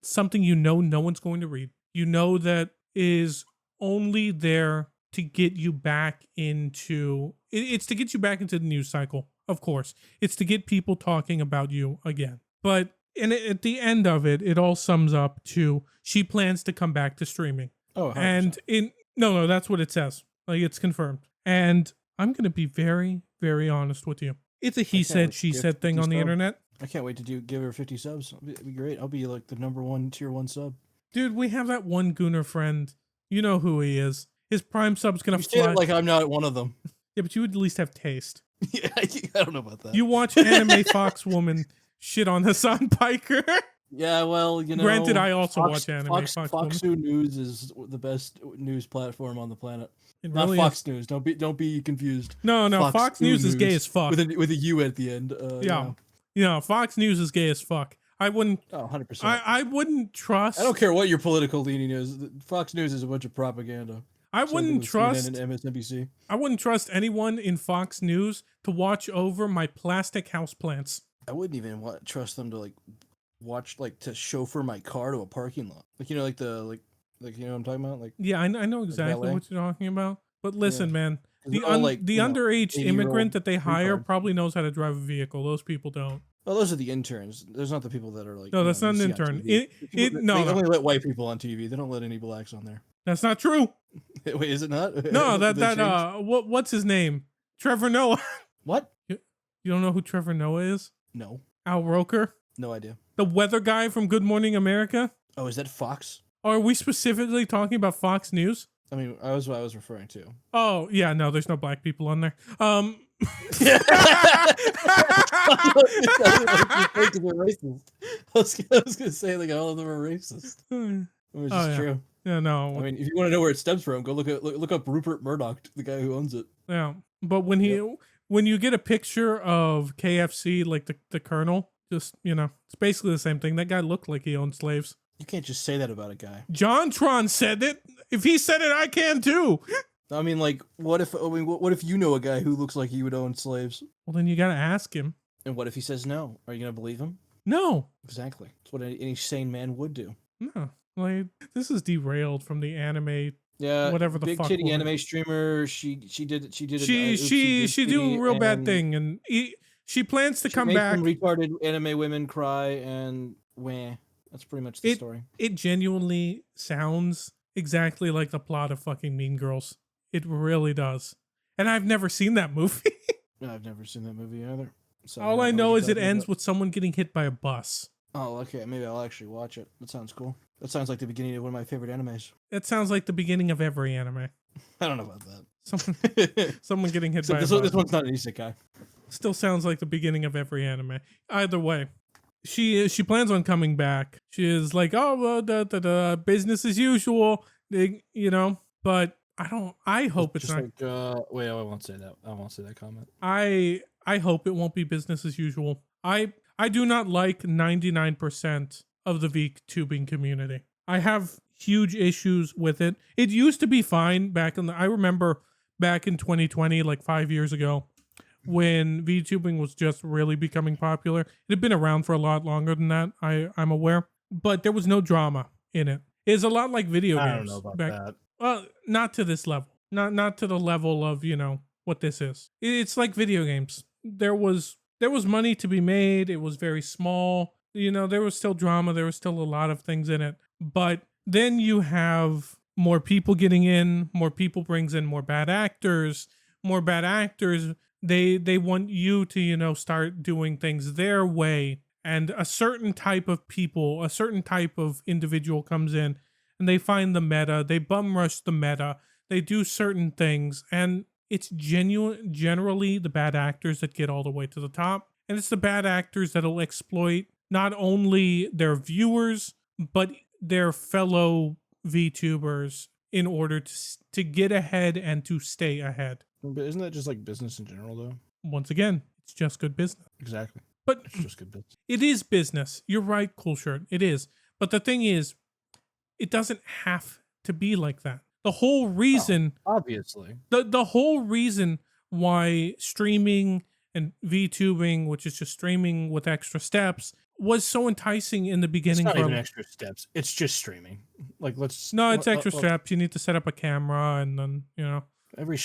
something no one's going to read? You know that is only there to get you back into... It's to get you back into the news cycle, of course. It's to get people talking about you again. But at the end of it, it all sums up to she plans to come back to streaming. Oh, 100%. And no, that's what it says. Like, it's confirmed. And I'm going to be very, very honest with you. It's a he said, she said thing on the internet. I can't wait to give her 50 subs. It'd be great. I'll be like the number one tier 1 sub. Dude, we have that one Gooner friend. You know who he is. His Prime sub's going to fly. Say it like I'm not one of them. Yeah, but you would at least have taste. Yeah, I don't know about that. You watch anime Fox woman shit on Hasan Piker. Yeah, well, Granted, I also watch anime Fox Fox News is the best news platform on the planet. Not really Fox News. Don't be confused. No, Fox News is gay as fuck. With a U at the end. Yeah, Fox News is gay as fuck. I wouldn't. Oh, 100%. I wouldn't trust. I don't care what your political leaning is. Fox News is a bunch of propaganda. I wouldn't trust CNN and MSNBC. I wouldn't trust anyone in Fox News to watch over my plastic houseplants. I wouldn't even trust them to to chauffeur my car to a parking lot. You know what I'm talking about? Yeah, I know exactly what you're talking about. But listen, man, the underage immigrant that they hire probably knows how to drive a vehicle. Those people don't. Well, those are the interns. There's not the people that are No, that's not an intern. They only let white people on TV. They don't let any blacks on there. That's not true. Wait, is it not? No, what's his name? Trevor Noah. What? You don't know who Trevor Noah is? No. Al Roker? No idea. The weather guy from Good Morning America? Oh, is that Fox? Or are we specifically talking about Fox News? I mean, I was what I was referring to. Oh, yeah, no, there's no black people on there. I was gonna say like all of them are racist. Which is true. Yeah, no. I mean, if you want to know where it stems from, go look up Rupert Murdoch, the guy who owns it. Yeah, but when you get a picture of KFC, like the Colonel, just it's basically the same thing. That guy looked like he owned slaves. You can't just say that about a guy. John Tron said it. If he said it, I can too. I mean, what if you know a guy who looks like he would own slaves? Well, then you gotta ask him. And what if he says no? Are you gonna believe him? No. Exactly. It's what any sane man would do. No. Like, this is derailed from the anime. Yeah. Whatever the big fuck. Big titty anime streamer. She do a real bad thing, and she plans to come back. Some retarded anime women cry, and wah. That's pretty much the story. It genuinely sounds exactly like the plot of fucking Mean Girls. It really does. And I've never seen that movie. No, I've never seen that movie either. So all I know is it ends with someone getting hit by a bus. Oh, okay. Maybe I'll actually watch it. That sounds cool. That sounds like the beginning of one of my favorite animes. That sounds like the beginning of every anime. I don't know about that. Someone getting hit by a bus. This one's not an isekai. Still sounds like the beginning of every anime. Either way. She plans on coming back. She is like, business as usual, but I hope it's not. Wait, I won't say that. I won't say that comment. I hope it won't be business as usual. I do not like 99% of the VTubing community. I have huge issues with it. It used to be fine I remember back in 2020, like 5 years ago, when VTubing was just really becoming popular. It had been around for a lot longer than that, I'm aware. But there was no drama in it. It's a lot like video games. I don't know about that. Well, not to this level. Not to the level of, what this is. It's like video games. There was money to be made. It was very small. You know, there was still drama. There was still a lot of things in it. But then you have more people getting in. More people brings in more bad actors. More bad actors. They want you to, you know, start doing things their way. And a certain type of people, a certain type of individual comes in and they find the meta. They bum rush the meta. They do certain things. And it's generally the bad actors that get all the way to the top. And it's the bad actors that'll exploit not only their viewers, but their fellow VTubers in order to get ahead and to stay ahead. But isn't that just like business in general, though? Once again, it's just good business. Exactly. But It's just good business. it is business. You're right, Coolshirt. It is. But the thing is, it doesn't have to be like that. The whole reason, Obviously. the whole reason why streaming and VTubing, which is just streaming with extra steps, was so enticing in the It's beginning. not even extra steps. It's just streaming. Like, let's. No, it's extra steps. You need to set up a camera, and then, you know.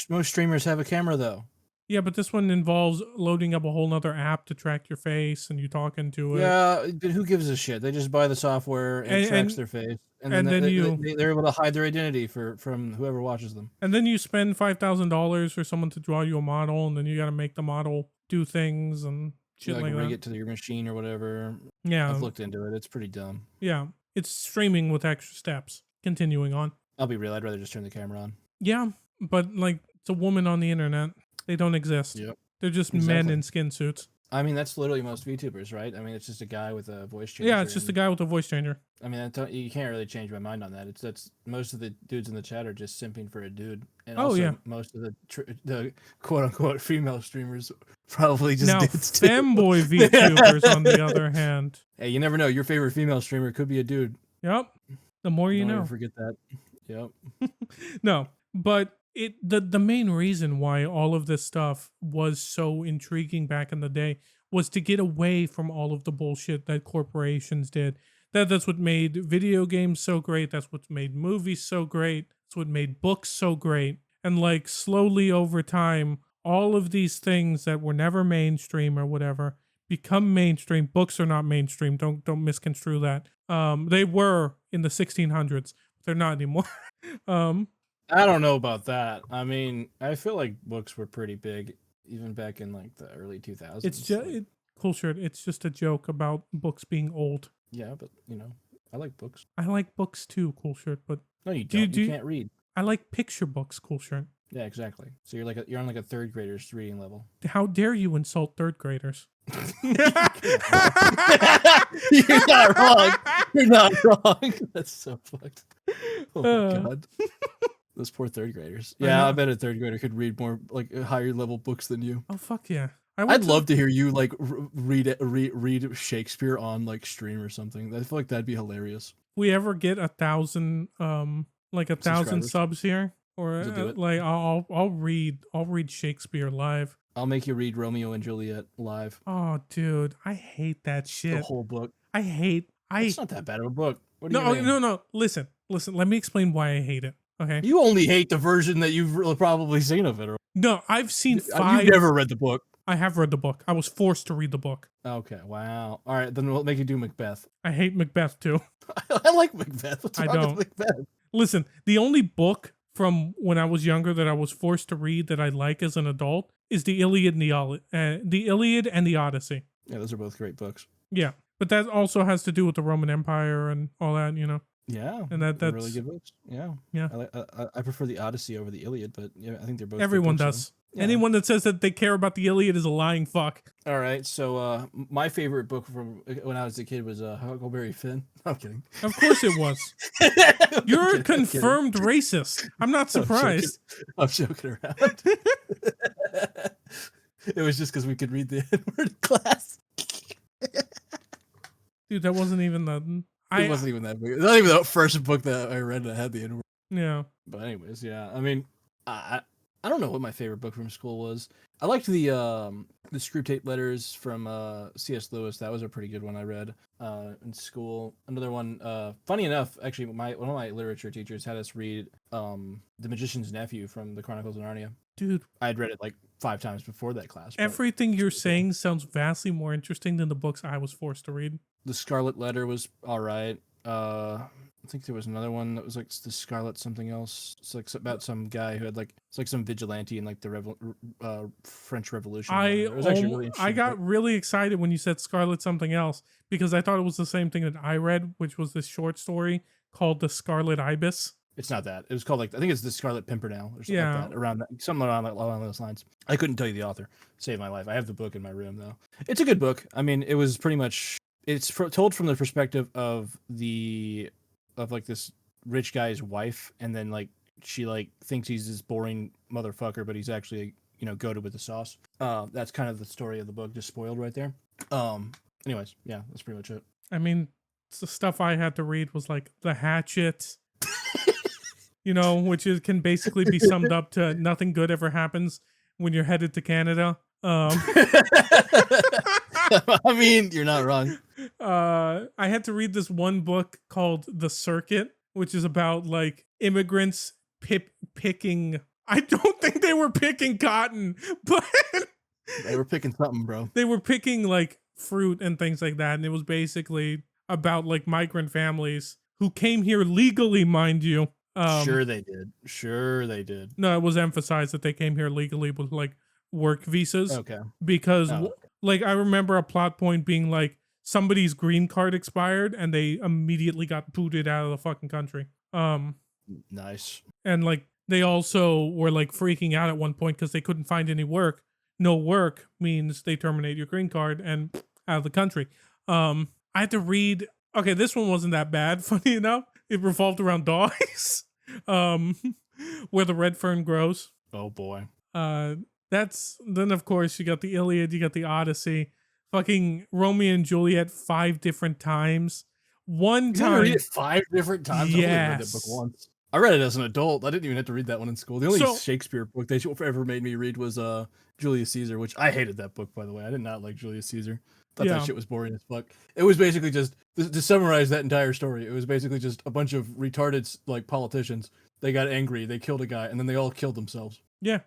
Most streamers have a camera, though. Yeah, but this one involves loading up a whole nother app to track your face and you talking to it. Yeah, but who gives a shit? They just buy the software and it tracks their face, and then they're able to hide their identity from whoever watches them. And then you spend $5,000 for someone to draw you a model, and then you got to make the model do things and shit like rig that. it to your machine or whatever. Yeah, I've looked into it. It's pretty dumb. Yeah, it's streaming with extra steps. Continuing on. I'll be real. I'd rather just turn the camera on. Yeah, but like, it's a woman on the internet. They don't exist. Yep. They're just men in skin suits. I mean, that's literally most VTubers, right? I mean, it's just a guy with a voice changer. Yeah, it's just a guy with a voice changer. I mean, you can't really change my mind on that. That's most of the dudes in the chat are just simping for a dude, and also most of the quote unquote female streamers probably just now, dudes too. femboy VTubers on the other hand. Hey, you never know. Your favorite female streamer could be a dude. Yep. The more you know. Don't ever forget that. Yep. No, but the main reason why all of this stuff was so intriguing back in the day was to get away from all of the bullshit that corporations did. That's what made video games so great. That's what made movies so great. That's what made books so great. And like, slowly over time, all of these things that were never mainstream or whatever become mainstream. Books are not mainstream. Don't misconstrue that. They were in the 1600s. But they're not anymore. I don't know about that. I mean, I feel like books were pretty big even back in like the early 2000s. It's just Coolshirt. It's just a joke about books being old. Yeah, but you know, I like books. I like books too, Coolshirt. But no, you don't. You can't read. I like picture books, Coolshirt. Yeah, exactly. So you're on like a third grader's reading level. How dare you insult third graders? You're not wrong. You're not wrong. That's so fucked. Oh my god. Those poor third graders. Yeah, I bet a third grader could read more like higher level books than you. Oh fuck yeah! I'd love to hear you like read Shakespeare on like stream or something. I feel like that'd be hilarious. We ever get 1,000 like 1,000 subs here, or like I'll read Shakespeare live. I'll make you read Romeo and Juliet live. Oh dude, I hate that shit. The whole book. It's not that bad of a book. What do you mean? No. Listen. Let me explain why I hate it. Okay. You only hate the version that you've probably seen of it. Or... No, I've seen 5. You've never read the book. I have read the book. I was forced to read the book. Okay. Wow. All right. Then we'll make you do Macbeth. I hate Macbeth too. I like Macbeth. What's wrong with Macbeth? Listen, the only book from when I was younger that I was forced to read that I like as an adult is the Iliad and the Odyssey. Yeah, those are both great books. Yeah, but that also has to do with the Roman Empire and all that, you know. Yeah, and that's really good books. Yeah. I prefer the Odyssey over the Iliad, but yeah, I think they're both. Everyone does. Yeah. Anyone that says that they care about the Iliad is a lying fuck. All right, so my favorite book from when I was a kid was Huckleberry Finn. I'm kidding. Of course it was. You're a confirmed racist. I'm not surprised. I'm joking around. It was just because we could read the N-word class. Dude, that wasn't even the... It wasn't even that big. It's not even the first book that I read that had the N-word. Yeah. But anyways, yeah. I mean, I don't know what my favorite book from school was. I liked the Screw Tape Letters from C.S. Lewis. That was a pretty good one I read in school. Another one, funny enough, actually, one of my literature teachers had us read The Magician's Nephew from the Chronicles of Narnia. Dude, I'd read it like 5 times before that class. Everything you're saying sounds vastly more interesting than the books I was forced to read. The Scarlet Letter was all right. I think there was another one that was like the Scarlet something else. It's like about some guy who had like it's like some vigilante in like the French Revolution. It was actually really interesting. I got really excited when you said Scarlet something else because I thought it was the same thing that I read, which was this short story called The Scarlet Ibis. It's not that. It was called like I think it's the Scarlet Pimpernel or something like that. Around that, something along those lines. I couldn't tell you the author. Saved my life. I have the book in my room though. It's a good book. I mean, it was pretty much told from the perspective of like this rich guy's wife, and then like she like thinks he's this boring motherfucker, but he's actually goated with the sauce. That's kind of the story of the book, just spoiled right there. Anyways, yeah, that's pretty much it. I mean, the stuff I had to read was like The Hatchet. Which can basically be summed up to nothing good ever happens when you're headed to Canada. I mean, you're not wrong. I had to read this one book called The Circuit, which is about like immigrants picking. I don't think they were picking cotton, but they were picking something, bro. They were picking like fruit and things like that, and it was basically about like migrant families who came here legally, mind you. Sure they did. No, it was emphasized that they came here legally with like work visas. Okay. Because like I remember a plot point being like somebody's green card expired and they immediately got booted out of the fucking country. Nice. And like they also were like freaking out at one point because they couldn't find any work. No work means they terminate your green card and out of the country. I had to read. Okay, this one wasn't that bad. Funny enough, it revolved around dogs. Where the red fern grows. Oh boy. That's then of course you got the Iliad, you got the Odyssey, fucking Romeo and Juliet 5 different times. One time. You read it 5 different times. Yes. I only read that book once. I read it as an adult. I didn't even have to read that one in school. The only Shakespeare book they ever made me read was Julius Caesar, which I hated that book, by the way. I did not like Julius Caesar. Thought that shit was boring as fuck. It was basically just to summarize that entire story. It was basically just a bunch of retarded like politicians. They got angry, they killed a guy, and then they all killed themselves. Yeah.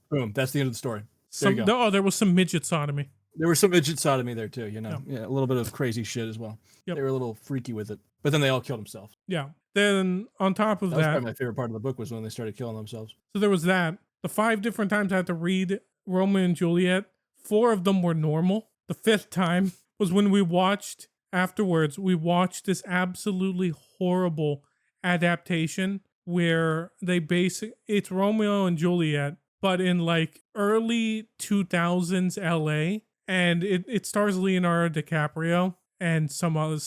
Boom. That's the end of the story. There you go. There was some midget sodomy. There was some midget sodomy there too. Yeah, a little bit of crazy shit as well. Yep. They were a little freaky with it, but then they all killed themselves. Yeah. Then on top of that, was probably my favorite part of the book was when they started killing themselves. So there was that. The 5 different times I had to read Romeo and Juliet, 4 of them were normal. The 5th time was when we watched this absolutely horrible adaptation where it's Romeo and Juliet, but in like early 2000s LA, and it stars Leonardo DiCaprio and some other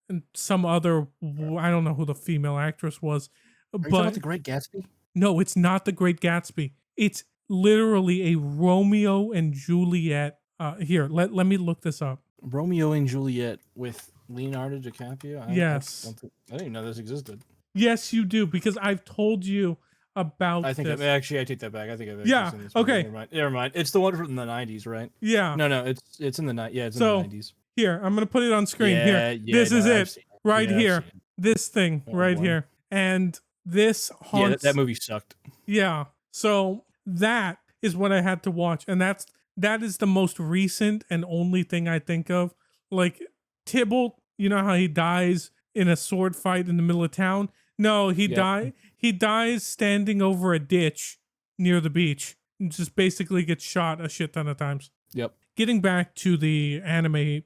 I don't know who the female actress was. Are you talking about The Great Gatsby? No, it's not The Great Gatsby. It's literally a Romeo and Juliet. Here, let me look this up. Romeo and Juliet with Leonardo DiCaprio? Yes. I didn't even know this existed. Yes, you do, because I've told you about I think this. I take that back. I think I've seen this movie. Okay. Never mind. It's the one from the 90s, right? Yeah. No, it's in the it's in the 90s. Here, I'm going to put it on screen. This is it. Right here. This thing right here. And this haunts... Yeah, that movie sucked. Yeah. So that is what I had to watch. And that is the most recent and only thing I think of. Like, Tybalt, you know how he dies in a sword fight in the middle of town? No, he dies standing over a ditch near the beach. And just basically gets shot a shit ton of times. Yep. Getting back to the anime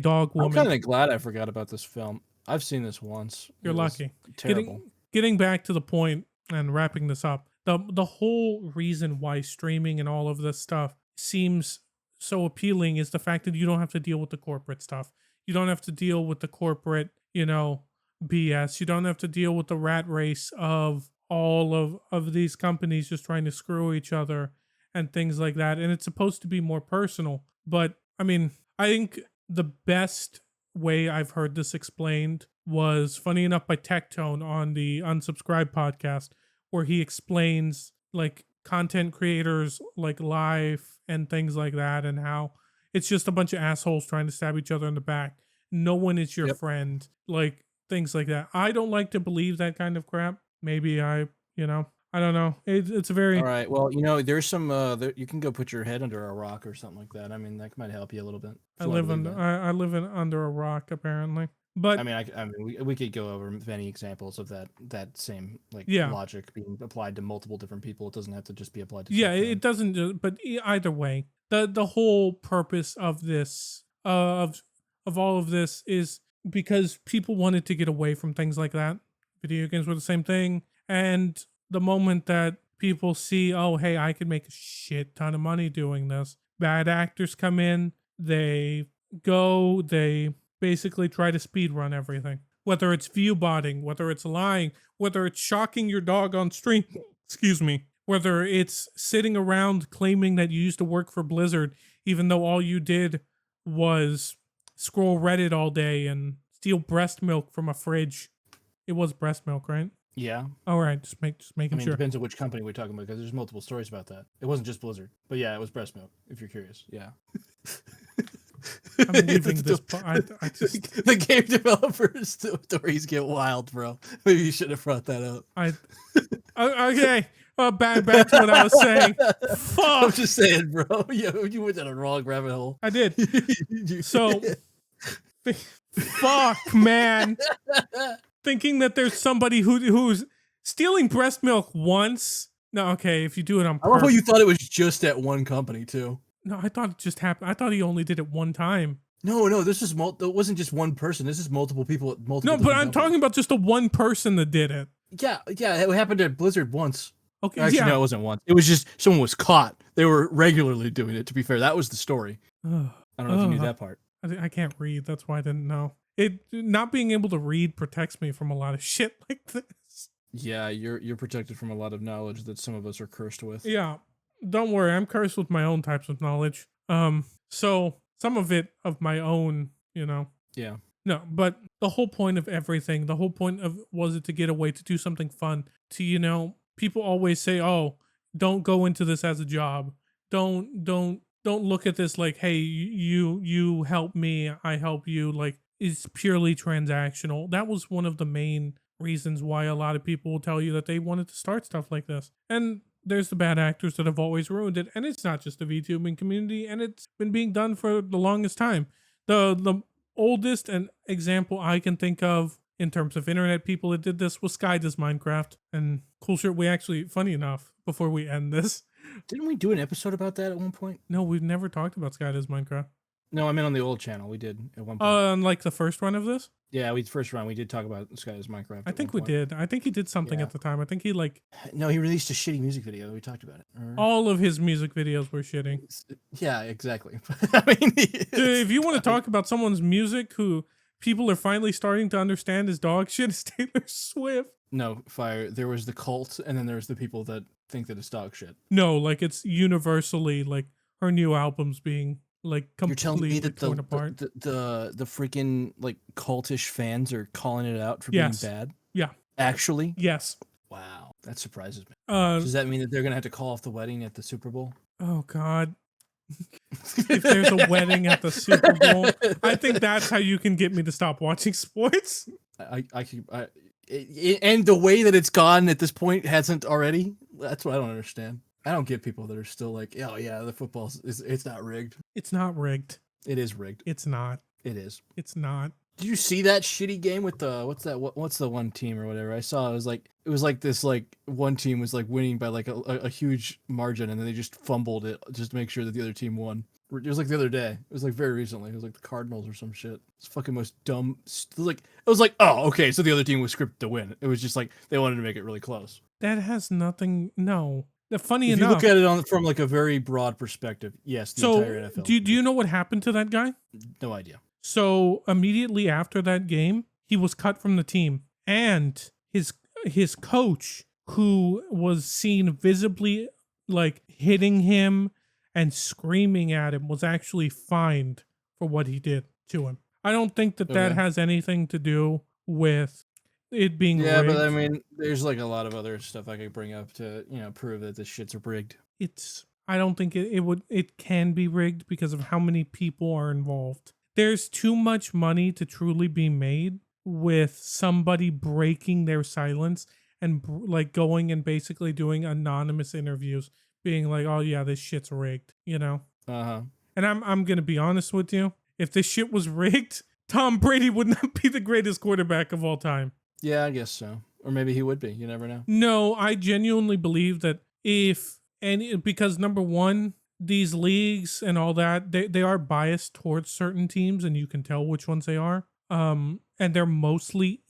dog woman. I'm kind of glad I forgot about this film. I've seen this once. You're lucky. Terrible. Getting back to the point and wrapping this up. The whole reason why streaming and all of this stuff seems so appealing is the fact that you don't have to deal with the corporate stuff. You don't have to deal with the corporate, BS. You don't have to deal with the rat race of all of these companies just trying to screw each other and things like that. And it's supposed to be more personal. But, I mean, I think the best way I've heard this explained was, funny enough, by Tectone on the Unsubscribed podcast, where he explains, like, content creators, like, life and things like that, and how it's just a bunch of assholes trying to stab each other in the back. No one is your friend. Like, things like that. I don't like to believe that kind of crap. Maybe I I don't know. It's a All very. right. Well, there's some. You can go put your head under a rock or something like that. I mean, that might help you a little bit if I you want to live believe under that. under a rock apparently, I but mean, we could go over many examples of that same like yeah, logic being applied to multiple different people. It doesn't have to just be applied to yeah. Chuck It Todd. doesn't. But either way, the whole purpose of this of all of this is because people wanted to get away from things like that. Video games were the same thing, and the moment that people see, oh hey, I could make a shit ton of money doing this, bad actors come in, they basically try to speed run everything. Whether it's view botting, whether it's lying, whether it's shocking your dog on stream, excuse me, whether it's sitting around claiming that you used to work for Blizzard, even though all you did was scroll Reddit all day and steal breast milk from a fridge. It was breast milk, right? Yeah. All right, just I making mean, it sure. depends on which company we're talking about because there's multiple stories about that. It wasn't just Blizzard, but yeah, it was breast milk. If you're curious, yeah. I'm leaving this. I just the game developers stories get wild, bro. Maybe you should have brought that up. Okay. Back to what I was saying. I'm Fuck. just saying, bro. You went down a wrong rabbit hole. I did. So, fuck, man. Thinking that there's somebody who's stealing breast milk once. No, okay. If you do it on I love how purpose. you thought it was just at one company too. No, I thought it just happened. I thought he only did it one time. No, this is it wasn't just one person. This is multiple people at multiple. No, but I'm talking about just the one person that did it. Yeah, it happened at Blizzard once. Okay, Actually, yeah. no, it wasn't once. It was just someone was caught. They were regularly doing it. To be fair, that was the story. I don't know if you knew that part. I can't read. That's why I didn't know. It not being able to read protects me from a lot of shit like this. Yeah, you're protected from a lot of knowledge that some of us are cursed with. Yeah, don't worry. I'm cursed with my own types of knowledge. So some of it of my own, Yeah. No, but the whole point of everything, the whole point of was it to get away to do something fun. To people always say, "Oh, don't go into this as a job. Don't look at this like, hey, you help me, I help you." Like it's purely transactional. That was one of the main reasons why a lot of people will tell you that they wanted to start stuff like this. And there's the bad actors that have always ruined it, and it's not just the VTubing community, and it's been being done for the longest time. The oldest and example I can think of in terms of internet people that did this was Sky Does Minecraft and Coolshirt. We actually, funny enough, before we end this, Didn't we do an episode about that at one point? no, we've never talked about Sky Does Minecraft. No, I meant on the old channel. We did at one point. On like the first run of this, Yeah, first round we did talk about Sky Does Minecraft. I at think one we point. did. I think he did something Yeah. at the time. I think he No, he released a shitty music video. We talked about it. all of his music videos were shitting. Yeah, exactly. I mean, Dude, if you want to talk about someone's music who people are finally starting to understand is dog shit, is Taylor Swift. No, Fire. There was the cult, and then there's the people that think that it's dog shit. No, like it's universally like her new albums being like You're telling me completely that torn apart. the freaking like cultish fans are calling it out for Yes. being bad? Yeah. Actually? Yes. Wow, that surprises me. Uh Does that mean that they're gonna have to call off the wedding at the Super Bowl? oh god. If there's a wedding at the Super Bowl, I think that's how you can get me to stop watching sports. And the way that it's gone at this point hasn't already. That's what I don't understand. I don't get people that are still like, oh yeah, the football it's not rigged. It's not rigged. It is rigged. It's not. It is. It's not. Did you see that shitty game with the what's the one team or whatever? I saw it was like this like one team was like winning by like a huge margin and then they just fumbled it just to make sure that the other team won. It was like the other day. It was like very recently. It was like the Cardinals or some shit. It's fucking most dumb. It was like oh okay, so the other team was scripted to win. It was just like they wanted to make it really close. That has nothing. No. Funny If enough. you look at it from like a very broad perspective, yes, the entire NFL. Do you know what happened to that guy? No idea. So immediately after that game, he was cut from the team, and his coach, who was seen visibly like hitting him and screaming at him, was actually fined for what he did to him. I don't think that Okay. has anything to do with it being Yeah, rigged. but I mean, there's like a lot of other stuff I could bring up to prove that this shit's rigged. I don't think it can be rigged because of how many people are involved. There's too much money to truly be made with somebody breaking their silence and like going and basically doing anonymous interviews, being like, "Oh yeah, this shit's rigged," you know. And I'm gonna be honest with you. If this shit was rigged, Tom Brady would not be the greatest quarterback of all time. Yeah, I guess so. Or maybe he would be. You never know. No, I genuinely believe that because number one, these leagues and all that, they are biased towards certain teams, and you can tell which ones they are. And they're mostly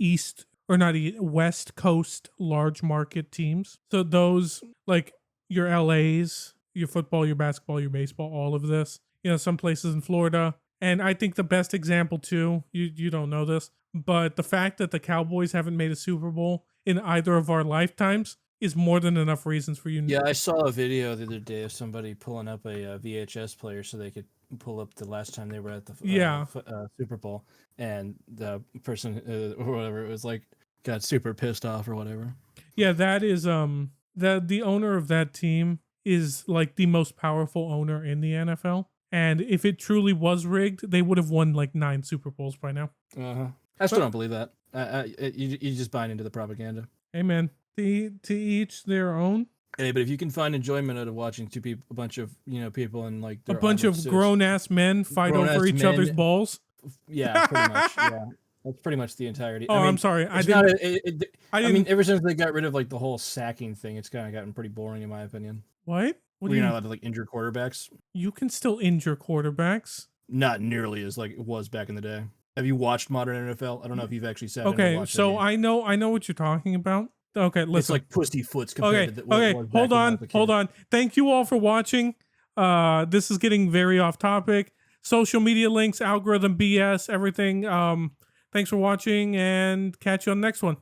West Coast large market teams. So those like your LAs, your football, your basketball, your baseball, all of this. You know, some places in Florida. And I think the best example too, you don't know this, but the fact that the Cowboys haven't made a Super Bowl in either of our lifetimes is more than enough reasons for you. Yeah, I saw a video the other day of somebody pulling up a VHS player so they could pull up the last time they were at the Super Bowl, and the person or whatever, it was like got super pissed off or whatever. Yeah, that is the owner of that team is like the most powerful owner in the NFL. And if it truly was rigged, they would have won like 9 Super Bowls by now. I still don't believe that. You just buying into the propaganda. Hey man, to each their own. Hey, but if you can find enjoyment out of watching a bunch of people in like a bunch of grown ass men fight over each other's balls. Yeah, pretty much. Yeah, that's pretty much the entirety. Oh, I'm sorry. I mean, ever since they got rid of like the whole sacking thing, it's kind of gotten pretty boring in my opinion. What? You're not allowed to like injure quarterbacks. You can still injure quarterbacks. Not nearly as like it was back in the day. Have you watched modern NFL? I don't know if you've actually sat. Okay, so I know what you're talking about. Okay, listen. It's like pussyfoots compared to what it was back hold on. Thank you all for watching. This is getting very off topic. Social media links, algorithm BS, everything. Thanks for watching, and catch you on the next one.